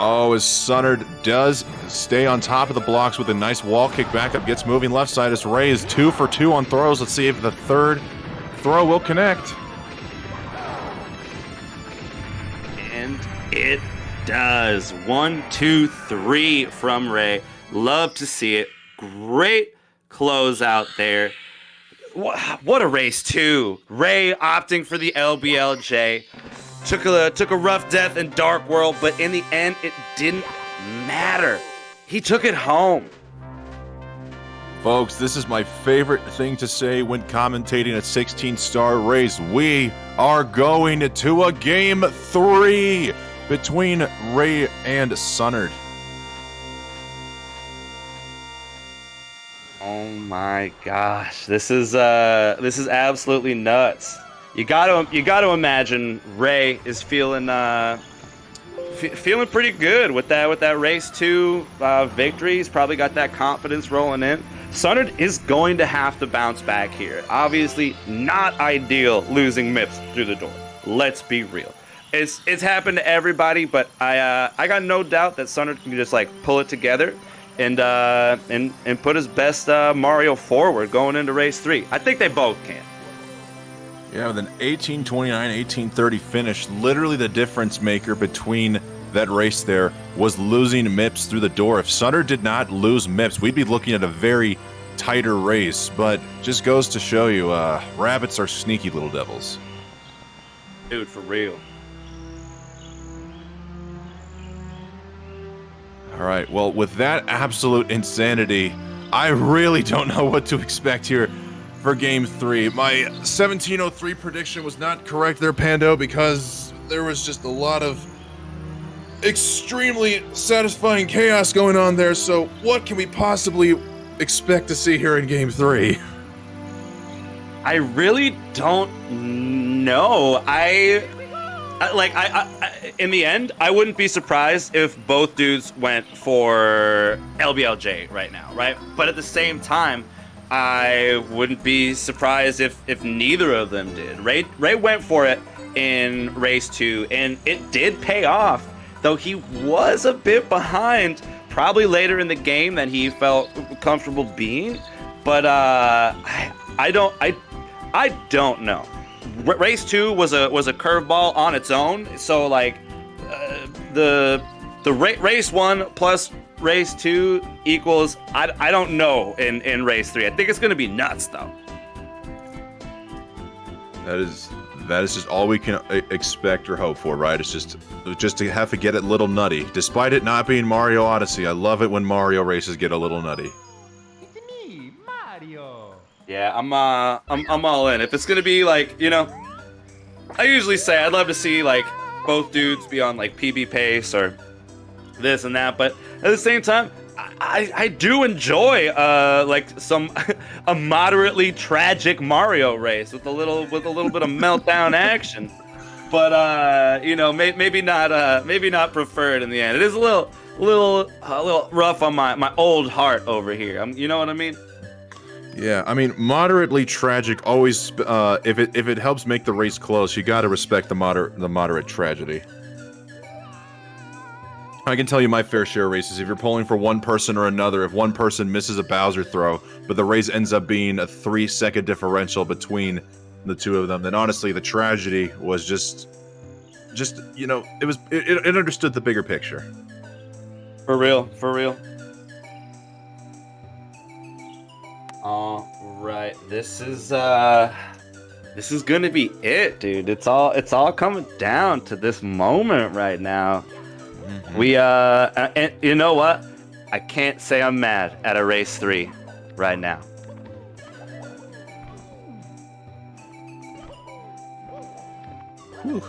Oh, as Sunnard does stay on top of the blocks with a nice wall kick back up, gets moving left side as Ray is 2 for 2 on throws. Let's see if the third throw will connect. And it does. 1, 2, 3 from Ray. Love to see it. Great closeout there. What a race, too. Ray opting for the LBLJ. Took a rough death in Dark World, but in the end, it didn't matter. He took it home. Folks, this is my favorite thing to say when commentating a 16-star race. We are going to a game 3 between Ray and Sunnard. Oh my gosh, this is absolutely nuts. You gotta imagine Ray is feeling pretty good with that race 2 victory. He's probably got that confidence rolling in. Sunnard is going to have to bounce back here. Obviously, not ideal losing MIPS through the door. Let's be real. It's happened to everybody, but I got no doubt that Sunnard can just like pull it together and put his best Mario forward going into race 3. I think they both can. Yeah, with an 18:29, 18:30 finish, literally the difference maker between that race there was losing MIPS through the door. If Sunnard did not lose MIPS, we'd be looking at a very tighter race, but just goes to show you, rabbits are sneaky little devils. Dude, for real. All right, well, with that absolute insanity, I really don't know what to expect here for Game 3. My 1703 prediction was not correct there, Pando, because there was just a lot of extremely satisfying chaos going on there, so what can we possibly expect to see here in Game 3? I really don't know. In the end, I wouldn't be surprised if both dudes went for LBLJ right now, right? But at the same time, I wouldn't be surprised if neither of them did. Ray went for it in race 2, and it did pay off, though he was a bit behind, probably later in the game than he felt comfortable being. But I don't know. Race 2 was a curveball on its own, so like the race 1 plus race 2 equals I don't know in race 3. I think it's gonna be nuts though. That is just all we can expect or hope for, right? It's just to have to get it a little nutty, despite it not being Mario Odyssey. I love it when Mario races get a little nutty. It's me, Mario. Yeah, I'm all in. If it's gonna be like, you know, I usually say I'd love to see like both dudes be on like PB pace or this and that, but at the same time, I do enjoy like a moderately tragic Mario race with a little bit of meltdown action, but you know, maybe not preferred in the end. It is a little rough on my old heart over here. You know what I mean? Yeah, I mean, moderately tragic always, if it helps make the race close, you gotta respect the moderate tragedy. I can tell you my fair share of races. If you're pulling for one person or another, if one person misses a Bowser throw, but the race ends up being a 3-second differential between the two of them, then honestly, the tragedy was just you know, it understood the bigger picture. For real. All right, this is gonna be it, dude. It's all coming down to this moment right now. Mm-hmm. We and you know what? I can't say I'm mad at a race 3 right now. Whew.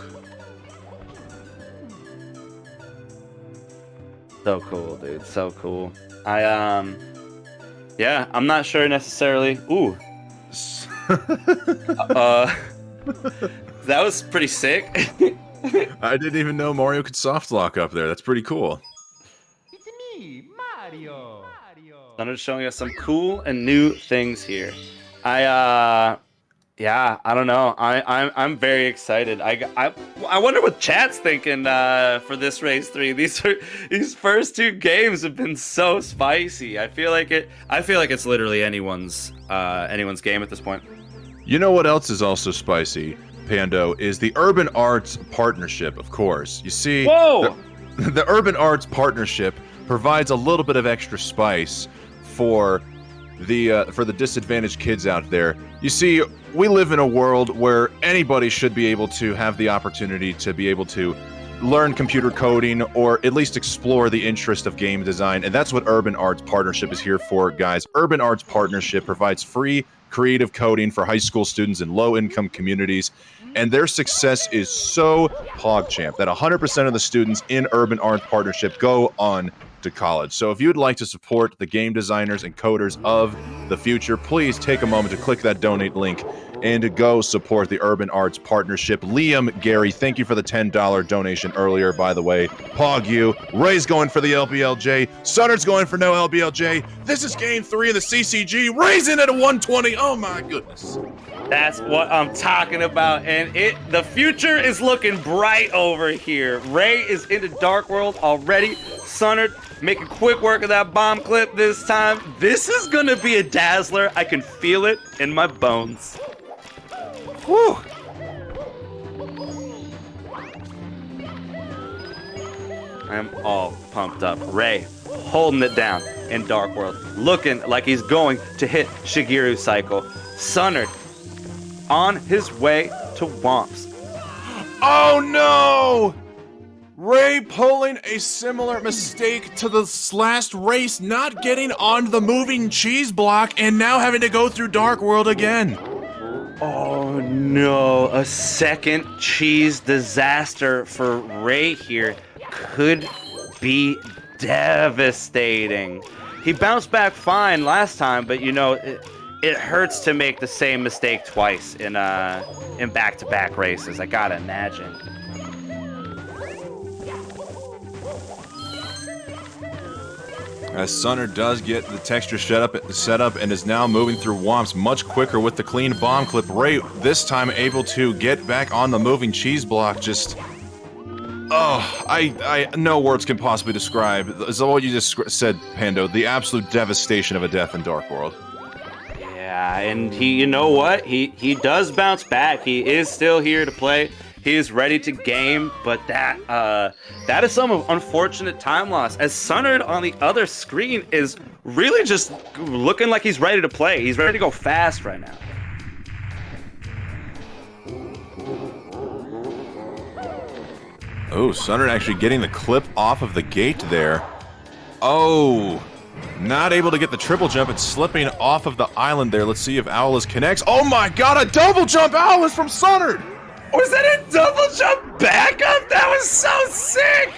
So cool, dude. So cool. Yeah, I'm not sure necessarily. Ooh. That was pretty sick. I didn't even know Mario could soft lock up there. That's pretty cool. It's me, Mario. Sunnard's showing us some cool and new things here. Yeah, I don't know. I'm very excited. I wonder what chat's thinking for this race 3. These first 2 games have been so spicy. I feel like it's literally anyone's game at this point. You know what else is also spicy, Pando, is the Urban Arts Partnership, of course. You see, Whoa! The Urban Arts Partnership provides a little bit of extra spice for the disadvantaged kids out there. You see, we live in a world where anybody should be able to have the opportunity to be able to learn computer coding or at least explore the interest of game design, and that's what Urban Arts Partnership is here for, guys. Urban Arts Partnership provides free creative coding for high school students in low-income communities, and their success is so PogChamp that 100% of the students in Urban Arts Partnership go on to college. So if you'd like to support the game designers and coders of the future, please take a moment to click that donate link and to go support the Urban Arts Partnership. Liam Gary, thank you for the $10 donation earlier, by the way. Pog you. Ray's going for the LBLJ. Sunnard's going for no LBLJ. This is game 3 of the CCG. Ray's in at a 120. Oh my goodness. That's what I'm talking about, and the future is looking bright over here. Ray is into Dark World already. Sunnard making quick work of that bomb clip this time. This is gonna be a dazzler. I can feel it in my bones. Whew. I am all pumped up. Ray holding it down in Dark World, looking like he's going to hit Shigeru's cycle. Sunnard on his way to Womps. Oh no! Ray pulling a similar mistake to the last race, not getting on the moving cheese block and now having to go through Dark World again. Oh no, a second cheese disaster for Ray here could be devastating. He bounced back fine last time, but you know, it hurts to make the same mistake twice in back-to-back races, I gotta imagine. As Sunnard does get the texture set up and is now moving through Womps much quicker with the clean bomb clip. Ray this time able to get back on the moving cheese block. Just, oh, I no words can possibly describe. Is what you just said, Pando. The absolute devastation of a death in Dark World. Yeah, and you know what? He does bounce back. He is still here to play. He is ready to game, but that is some unfortunate time loss. As Sunnard on the other screen is really just looking like he's ready to play. He's ready to go fast right now. Oh, Sunnard actually getting the clip off of the gate there. Oh, not able to get the triple jump and slipping off of the island there. Let's see if Owlus connects. Oh my god, a double jump Owlus from Sunnard! Was that a double jump backup? That was so sick!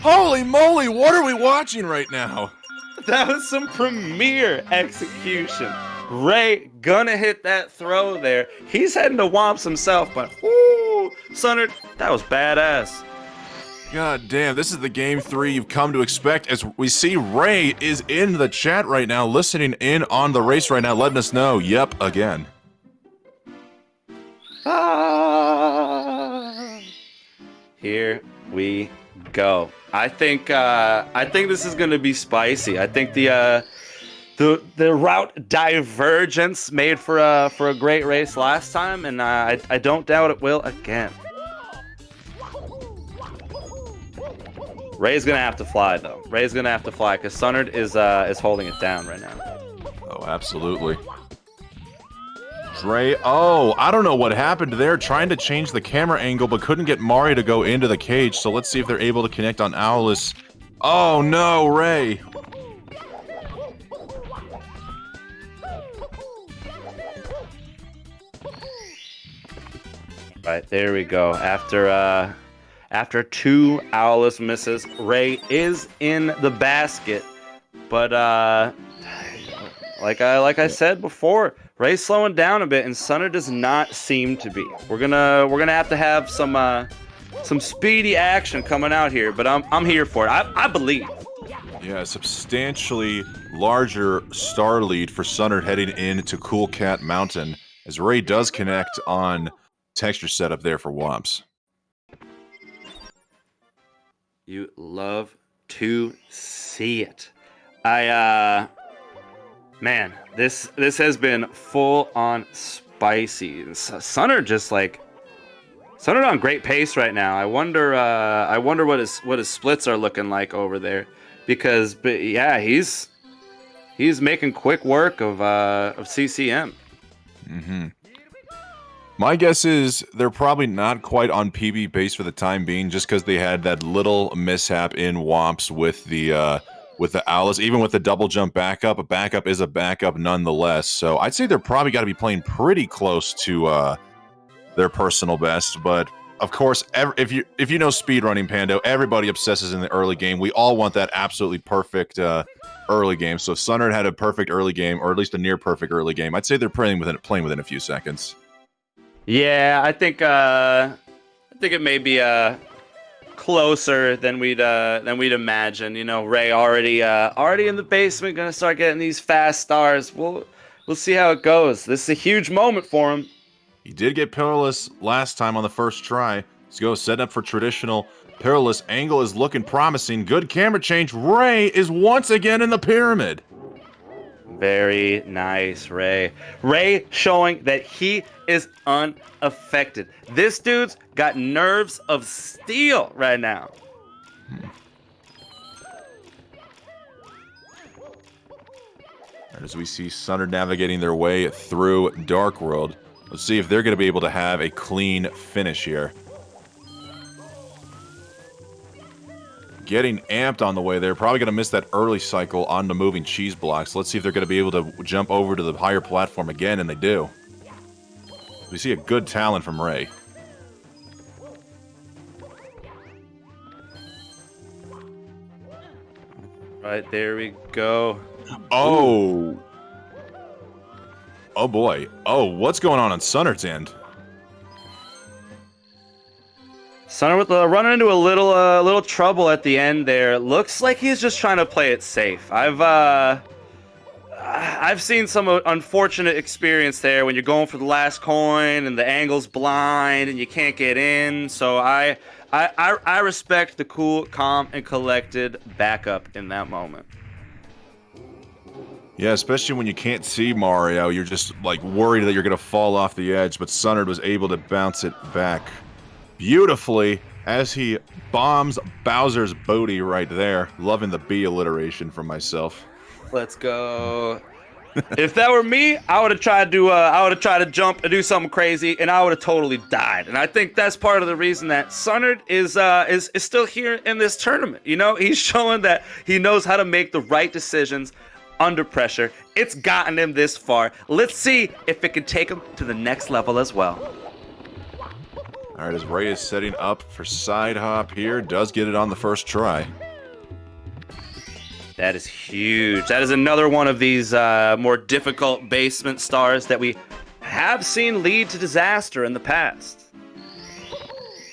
Holy moly, what are we watching right now? That was some premier execution. Ray gonna hit that throw there. He's heading to Womps himself, but whoo, Sunnard, that was badass. God damn, this is the game 3 you've come to expect, as we see Ray is in the chat right now, listening in on the race right now, letting us know, yep, again. Here we go. I think this is gonna be spicy. I think the route divergence made for a great race last time, and I don't doubt it will again. Ray's gonna have to fly though. Ray's gonna have to fly because Sunnard is holding it down right now. Oh, absolutely. Dre, oh, I don't know what happened there, trying to change the camera angle, but couldn't get Mario to go into the cage, so let's see if they're able to connect on Owlus. Oh no, Ray. Right, there we go. After 2 Owlus misses, Ray is in the basket, but like I said before, Ray's slowing down a bit, and Sunnard does not seem to be. We're gonna have to have some speedy action coming out here, but I'm here for it. I believe. Yeah, a substantially larger star lead for Sunnard heading into Cool Cat Mountain, as Ray does connect on texture setup there for Womps. You love to see it. Man, this has been full on spicy. Sunnard on great pace right now. I wonder what his splits are looking like over there, because yeah, he's making quick work of CCM. Mm-hmm. My guess is they're probably not quite on PB base for the time being, just because they had that little mishap in Womps with the Owls. Even with the double jump backup, a backup is a backup nonetheless. So I'd say they're probably got to be playing pretty close to their personal best. But of course, if you know speedrunning, Pando, everybody obsesses in the early game. We all want that absolutely perfect early game. So if Sunnard had a perfect early game, or at least a near perfect early game, I'd say they're playing within a few seconds. Yeah, I think it may be closer than we'd imagine. You know, Ray already in the basement, gonna start getting these fast stars. We'll see how it goes. This is a huge moment for him. He did get Perilous last time on the first try. Let's go, setting up for traditional Perilous. Angle is looking promising. Good camera change. Ray is once again in the pyramid. Very nice, Ray. Ray showing that he is unaffected. This dude's got nerves of steel right now. As we see Sunnard navigating their way through Dark World. Let's see if they're going to be able to have a clean finish here. Getting amped on the way there. Probably going to miss that early cycle on the moving cheese blocks. Let's see if they're going to be able to jump over to the higher platform again, and they do. We see a good talent from Ray. Right, there we go. Oh. Ooh. Oh boy. Oh, what's going on Sunnard's end? Sunnard with running into a little trouble at the end there. Looks like he's just trying to play it safe. I've seen some unfortunate experience there when you're going for the last coin and the angle's blind and you can't get in. So I respect the cool, calm, and collected backup in that moment. Yeah, especially when you can't see Mario, you're just like worried that you're gonna fall off the edge, but Sunnard was able to bounce it back beautifully as he bombs Bowser's booty right there. Loving the B alliteration from myself. Let's go. If that were me, I would have tried to jump and do something crazy, and I would have totally died. And I think that's part of the reason that Sunnard is still here in this tournament. You know, he's showing that he knows how to make the right decisions under pressure. It's gotten him this far. Let's see if it can take him to the next level as well. All right, as Ray is setting up for side hop here, does get it on the first try. That is huge. That is another one of these more difficult basement stars that we have seen lead to disaster in the past.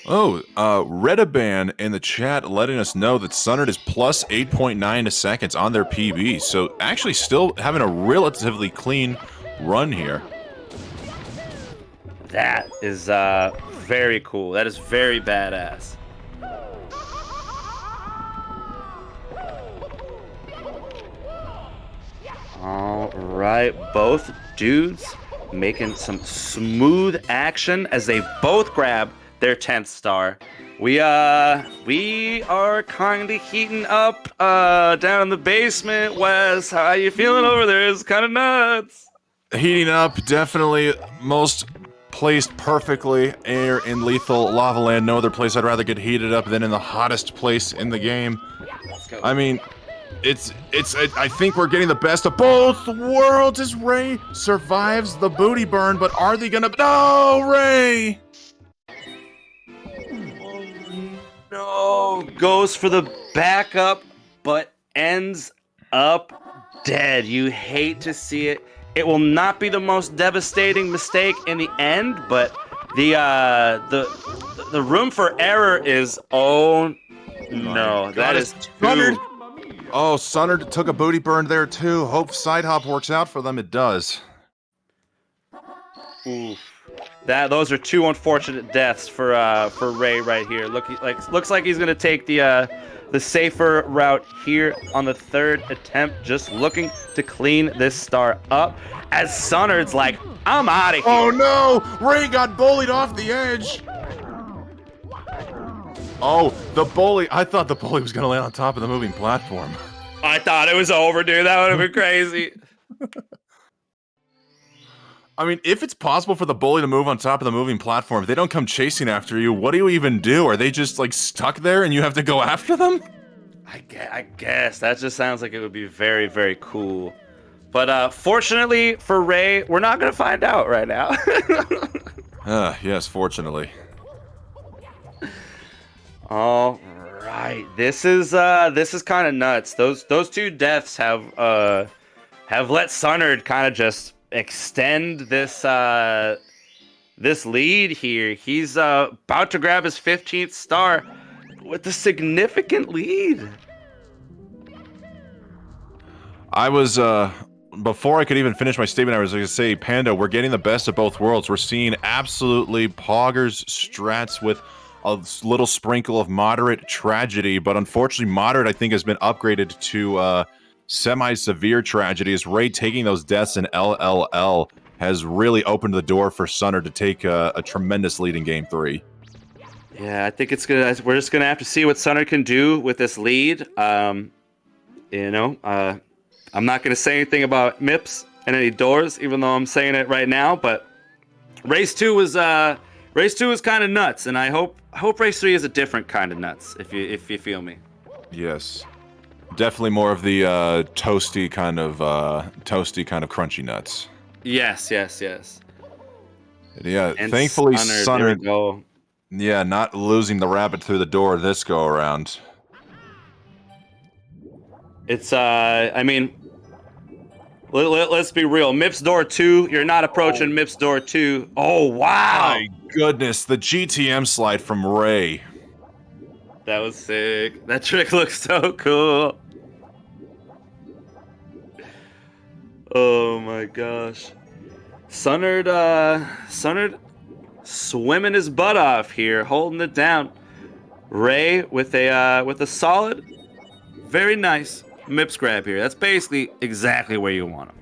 Oh, Redaban in the chat letting us know that Sunnard is plus 8.9 seconds on their PB. So actually still having a relatively clean run here. That is very cool. That is very badass. All right, both dudes making some smooth action as they both grab their 10th star. We are kind of heating up down in the basement. Wes, how you feeling over there? It's kind of nuts. Heating up, definitely most placed perfectly air in Lethal Lava Land. No other place I'd rather get heated up than in the hottest place in the game. Let's go. I mean, I think we're getting the best of both worlds as Ray survives the booty burn, but are they gonna? No, Ray! No, goes for the backup, but ends up dead. You hate to see it. It will not be the most devastating mistake in the end, but the room for error is, oh no, that is too. Oh, Sunnard took a booty burn there too. Hope side hop works out for them. It does. Oof. Those are two unfortunate deaths for Ray right here. Looks like he's gonna take the safer route here on the third attempt, just looking to clean this star up. As Sunnard's like, I'm out of here. Oh no! Ray got bullied off the edge. Oh, the bully! I thought the bully was gonna land on top of the moving platform. I thought it was over, dude. That would have been crazy. I mean, if it's possible for the bully to move on top of the moving platform, if they don't come chasing after you, what do you even do? Are they just, like, stuck there and you have to go after them? I guess. That just sounds like it would be very, very cool. But fortunately for Ray, we're not going to find out right now. Yes, fortunately. All right. This is kind of nuts. Those two deaths have let Sunnard kind of just extend this lead here. He's about to grab his 15th star with a significant lead. I was before I could even finish my statement, I was going to say, Panda, we're getting the best of both worlds. We're seeing absolutely poggers strats with a little sprinkle of moderate tragedy, but unfortunately moderate, I think, has been upgraded to semi-severe tragedy, as Ray taking those deaths in LLL has really opened the door for Sunnard to take a tremendous lead in Game 3. Yeah, I think we're just gonna have to see what Sunnard can do with this lead. I'm not gonna say anything about MIPS and any doors, even though I'm saying it right now. But race two was kind of nuts, and I hope race 3 is a different kind of nuts. If you feel me. Yes. Definitely more of the toasty kind of crunchy nuts. Yes. Yeah, And thankfully Sunnard, there we go. Yeah, not losing the rabbit through the door this go around. It's I mean, let's be real. MIPS door 2, you're not approaching MIPS door 2. Oh wow! My goodness, the GTM slide from Ray. That was sick. That trick looks so cool. Oh my gosh. Sunnard swimming his butt off here, holding it down. Ray with a solid, very nice MIPS grab here. That's basically exactly where you want him.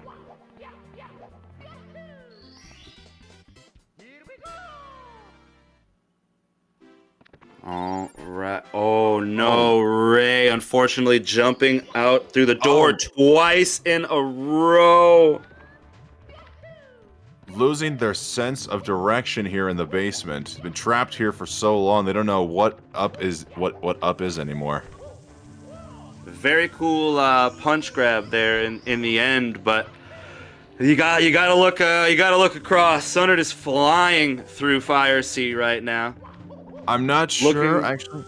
All right. Oh no, Ray unfortunately jumping out through the door twice in a row. Losing their sense of direction here in the basement. Been trapped here for so long, they don't know what up is anymore. Very cool punch grab there in the end, but you gotta look across. Sunnard is flying through Fire Sea right now. I'm not sure, actually.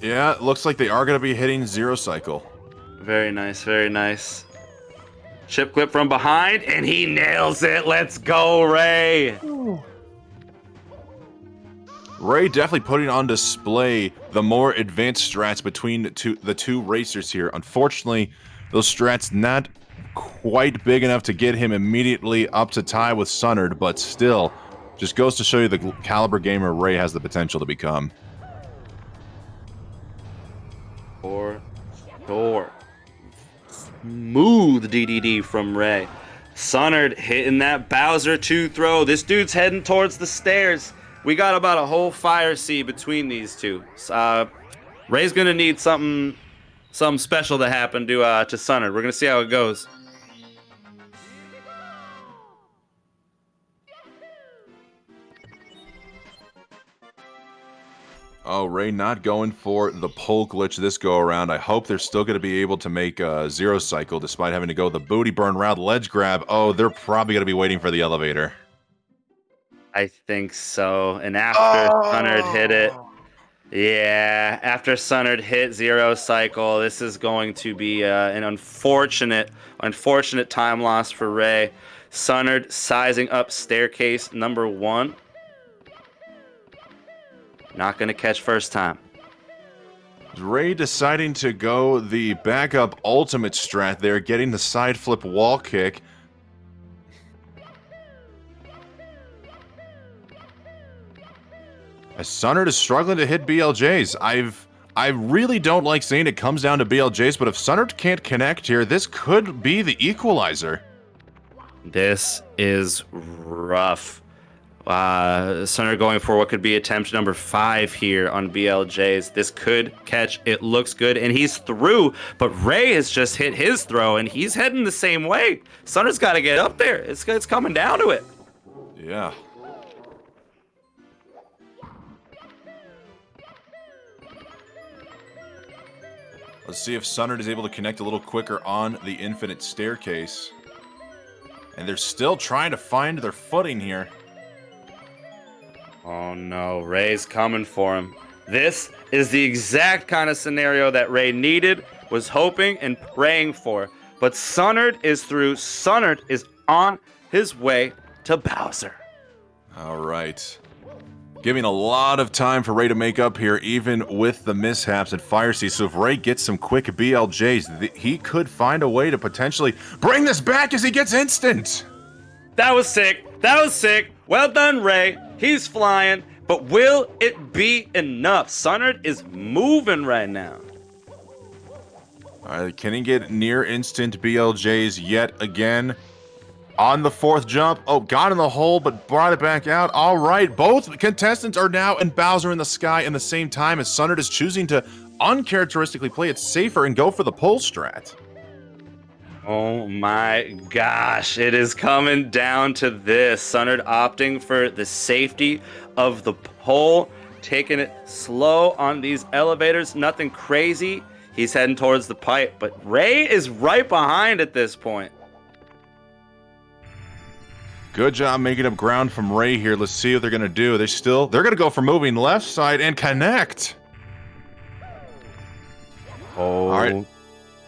Yeah, it looks like they are going to be hitting Zero Cycle. Very nice, very nice. Chip clip from behind, and he nails it. Let's go, Ray. Ooh. Ray definitely putting on display the more advanced strats between the two racers here. Unfortunately, those strats not quite big enough to get him immediately up to tie with Sunnard, but still, just goes to show you the caliber gamer Ray has the potential to become. Door. Smooth DDD from Ray. Sunnard hitting that Bowser 2 throw. This dude's heading towards the stairs. We got about a whole Fire Sea between these two. Ray's gonna need something special to happen to Sunnard. We're gonna see how it goes. Oh, Ray not going for the pole glitch this go around. I hope they're still going to be able to make Zero Cycle despite having to go the booty burn route ledge grab. Oh, they're probably going to be waiting for the elevator. I think so. And after Sunnard hit it, yeah, after Sunnard hit Zero Cycle, this is going to be an unfortunate time loss for Ray. Sunnard sizing up staircase number 1. Not going to catch first time. Ray deciding to go the backup ultimate strat there, getting the side flip wall kick. As Sunnard is struggling to hit BLJs. I really don't like saying it comes down to BLJs, but if Sunnard can't connect here, this could be the equalizer. This is rough. Sunnard going for what could be attempt number 5 here on BLJs. This could catch. It looks good, and he's through. But Ray has just hit his throw, and he's heading the same way. Sunnard's got to get up there. It's coming down to it. Yeah. Let's see if Sunnard is able to connect a little quicker on the infinite staircase. And they're still trying to find their footing here. Oh no, Ray's coming for him. This is the exact kind of scenario that Ray needed, was hoping and praying for. But Sunnard is through. Sunnard is on his way to Bowser. All right. Giving a lot of time for Ray to make up here, even with the mishaps at Fire Sea. So if Ray gets some quick BLJs, he could find a way to potentially bring this back as he gets instant. That was sick. That was sick. Well done, Ray. He's flying. But will it be enough? Sunnard is moving right now. All right, can he get near instant BLJs yet again? On the 4th jump. Oh, got in the hole, but brought it back out. All right, both contestants are now in Bowser in the Sky in the same time as Sunnard is choosing to uncharacteristically play it safer and go for the pull strat. Oh my gosh, it is coming down to this. Sunnard opting for the safety of the pole, taking it slow on these elevators. Nothing crazy. He's heading towards the pipe, but Ray is right behind at this point. Good job making up ground from Ray here. Let's see what they're going to do. They're going to go for moving left side and connect. Oh. All right.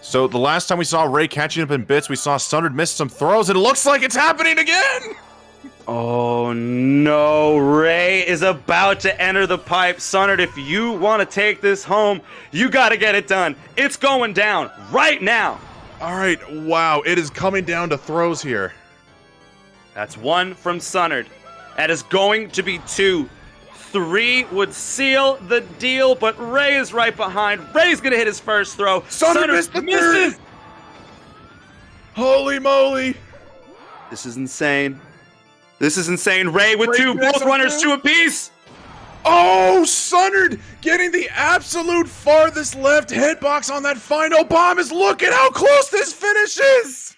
So the last time we saw Ray catching up in bits, we saw Sunnard miss some throws, and it looks like it's happening again. Oh no, Ray is about to enter the pipe. Sunnard, if you want to take this home, you got to get it done. It's going down right now. All right. Wow. It is coming down to throws here. That's 1 from Sunnard. That is going to be 2. 3 would seal the deal, but Ray is right behind. Ray's going to hit his first throw. Sunnard missed the misses. Third. Holy moly. This is insane. This is insane. Ray with 2, both runners 2 apiece. Oh, Sunnard getting the absolute farthest left hitbox on that final bomb. Look at how close this finishes.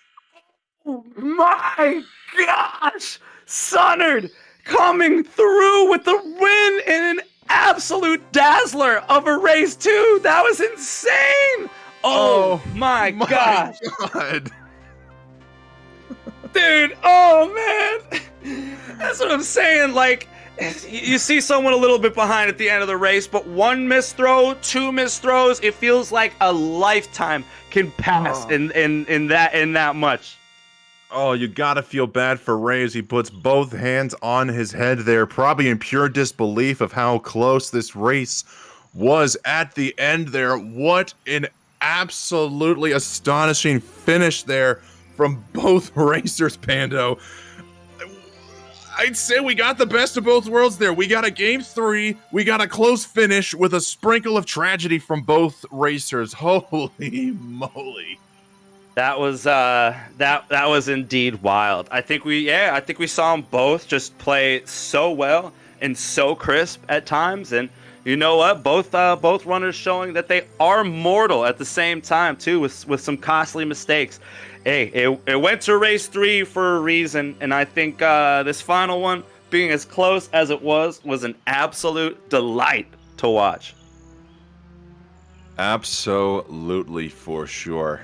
Oh my gosh! Sunnard coming through with the win in an absolute dazzler of a race 2. That was insane! Oh my gosh! God. Dude, oh man! That's what I'm saying. Like, you see someone a little bit behind at the end of the race, but 1 missed throw, 2 missed throws, it feels like a lifetime can pass in that much. Oh, you gotta feel bad for Ray as he puts both hands on his head there, probably in pure disbelief of how close this race was at the end there. What an absolutely astonishing finish there from both racers, Pando. I'd say we got the best of both worlds there. We got a game 3, we got a close finish with a sprinkle of tragedy from both racers. Holy moly. That was indeed wild. I think we saw them both just play so well and so crisp at times, and you know what? Both runners showing that they are mortal at the same time too, with some costly mistakes. Hey, it went to race 3 for a reason, and I think this final one, being as close as it was an absolute delight to watch. Absolutely, for sure.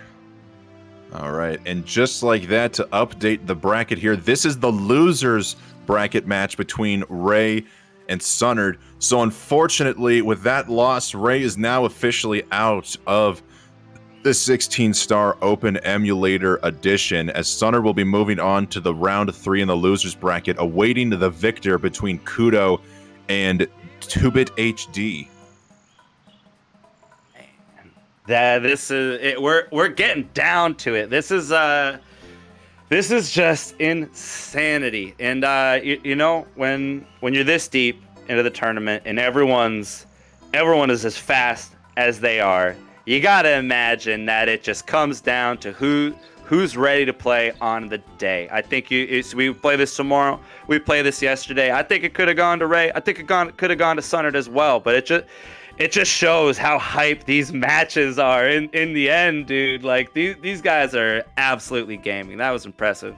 All right, and just like that, to update the bracket here, this is the losers bracket match between Ray and Sunnard. So unfortunately, with that loss, Ray is now officially out of the 16-star Open Emulator Edition, as Sunnard will be moving on to the round 3 in the losers bracket, awaiting the victor between Kudo and 2-Bit HD. That this is it. We're getting down to it. This is just insanity. And you know, when you're this deep into the tournament and everyone is as fast as they are, you gotta imagine that it just comes down to who's ready to play on the day. I think we play this tomorrow. We play this yesterday. I think it could have gone to Ray. I think it could have gone to Sunnard as well. But it just shows how hyped these matches are in the end, dude. Like these guys are absolutely gaming. That was impressive.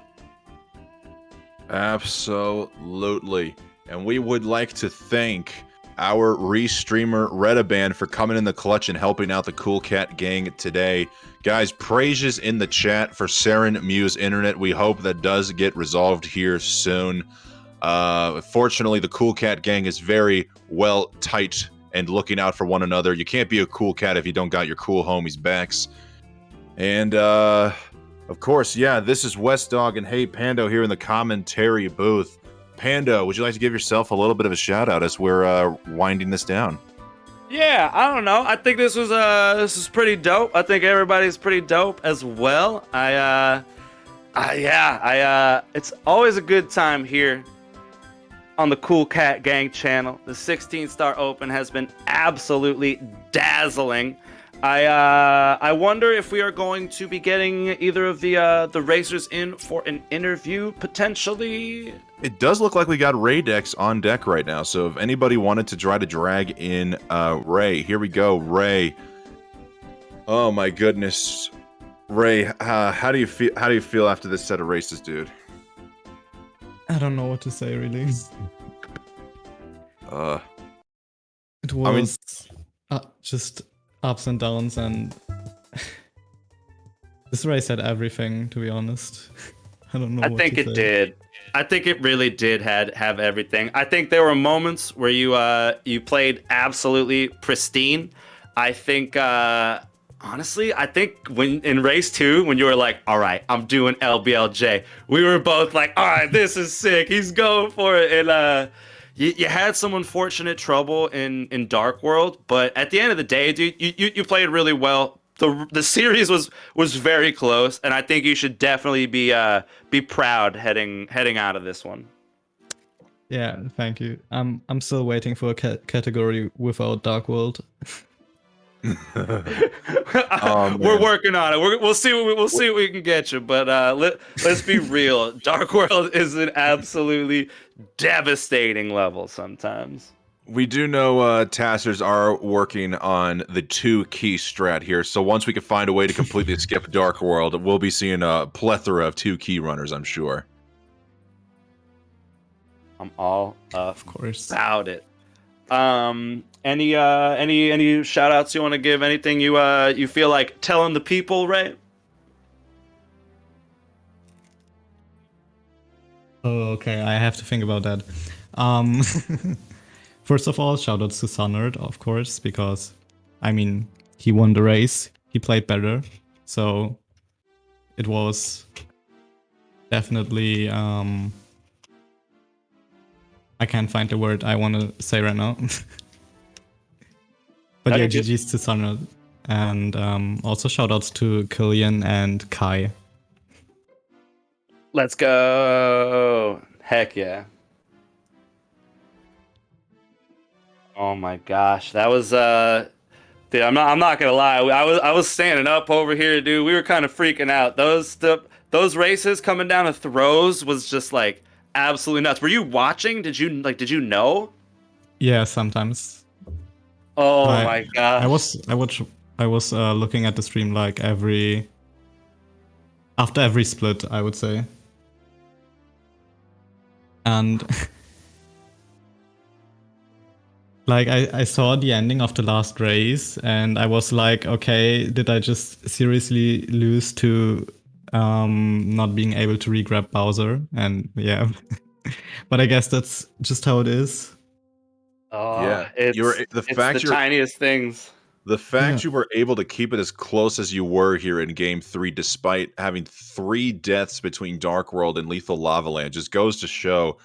Absolutely. And we would like to thank our restreamer Rediban for coming in the clutch and helping out the Cool Cat gang today. Guys, praises in the chat for Saren Mew's internet. We hope that does get resolved here soon. Fortunately, the Cool Cat gang is very well tight and looking out for one another. You can't be a cool cat if you don't got your cool homies' backs. And of course, yeah, this is West Dog and Hey Pando here in the commentary booth. Pando, would you like to give yourself a little bit of a shout out as we're winding this down? Yeah, I don't know. I think this was pretty dope. I think everybody's pretty dope as well. It's always a good time here on the Cool Cat Gang channel. The 16-star open has been absolutely dazzling. I wonder if we are going to be getting either of the racers in for an interview potentially. It does look like we got Ray decks on deck right now. So if anybody wanted to try to drag in Ray, here we go. Ray. Oh my goodness, Ray. How do you feel? How do you feel after this set of races, dude? I don't know what to say, really. It was I mean, just ups and downs, and this race had everything, to be honest. I don't know. I think it did. I think it really did have everything. I think there were moments where you played absolutely pristine. I think honestly, I think when in race 2, when you were like, all right, I'm doing LBLJ, we were both like, all right, this is sick. He's going for it. And you had some unfortunate trouble in Dark World, but at the end of the day, dude, you played really well. The series was very close, and I think you should definitely be proud heading out of this one. Yeah, thank you. I'm still waiting for a category without Dark World. We're working on it. We'll see what we can get you. But let's be real. Dark World is an absolutely devastating level sometimes. we do know Tassers are working on the 2 key strat here. So once we can find a way to completely skip Dark World, we'll be seeing a plethora of 2 key runners, I'm sure. I'm all Of course. about it. Any shout outs you want to give? Anything you feel like telling the people, Ray? Oh, okay, I have to think about that. First of all, shoutouts to Sunnard, of course, because, I mean, he won the race, he played better, so it was definitely, I can't find the word I want to say right now. But yeah, GG's to Sunnard. And also shoutouts to Killian and Kai. Let's go. Heck yeah. Oh my gosh, that was dude, I'm not gonna lie. I was standing up over here, dude. We were kind of freaking out. Those races coming down to throws was just like absolutely nuts. Were you watching? Did you know? Yeah, sometimes. Oh my god. I was looking at the stream like after every split, I would say. And like I saw the ending of the last race and I was like, okay, did I just seriously lose to not being able to re-grab Bowser? And yeah. But I guess that's just how it is. Oh Yeah, it's the tiniest things. The fact you were able to keep it as close as you were here in Game 3, despite having 3 deaths between Dark World and Lethal Lava Land, just goes to show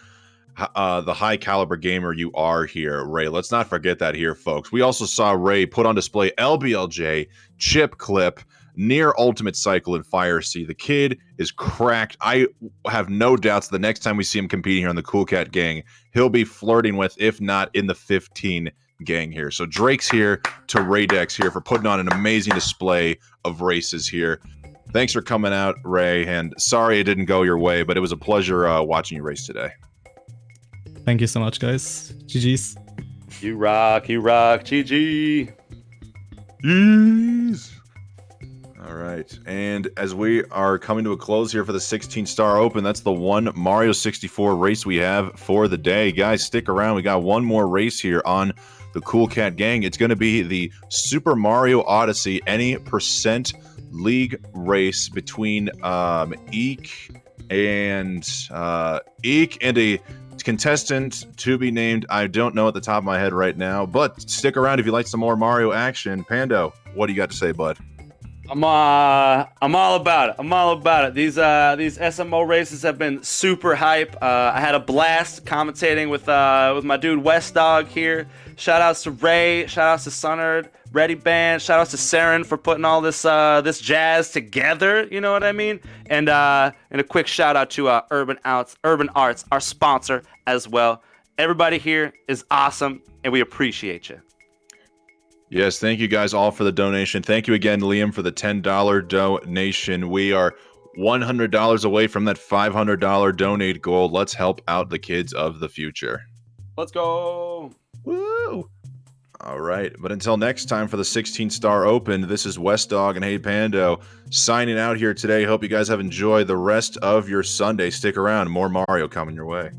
the high caliber gamer you are here, Ray. Let's not forget that here, folks. We also saw Ray put on display LBLJ, Chip Clip, near Ultimate Cycle and Fire Sea. The kid is cracked. I have no doubts the next time we see him competing here on the Cool Cat Gang, he'll be flirting with, if not in the 15 gang here. So Drake's here to Raydex here for putting on an amazing display of races here. Thanks for coming out, Ray, and sorry it didn't go your way, but it was a pleasure watching you race today. Thank you so much, guys. GG's. You rock, GG. Yes. All right, and as we are coming to a close here for the 16-star Open, that's the one Mario 64 race we have for the day. Guys, stick around. We got one more race here on the Cool Cat Gang. It's going to be the Super Mario Odyssey any percent league race between Eek and a contestant to be named. I don't know at the top of my head right now, but stick around if you like some more Mario action. Pando, what do you got to say, bud? I'm all about it. I'm all about it. These SMO races have been super hype. I had a blast commentating with my dude West Dog here. Shout outs to Ray. Shout outs to Sunnard, Ready Band. Shout outs to Saren for putting all this jazz together. You know what I mean? And a quick shout out to Urban Arts, our sponsor as well. Everybody here is awesome, and we appreciate you. Yes, thank you guys all for the donation. Thank you again, Liam, for the $10 donation. We are $100 away from that $500 donate goal. Let's help out the kids of the future. Let's go. Woo! All right, but until next time for the 16-star Open, this is West Dog and Hey Pando signing out here today. Hope you guys have enjoyed the rest of your Sunday. Stick around, more Mario coming your way.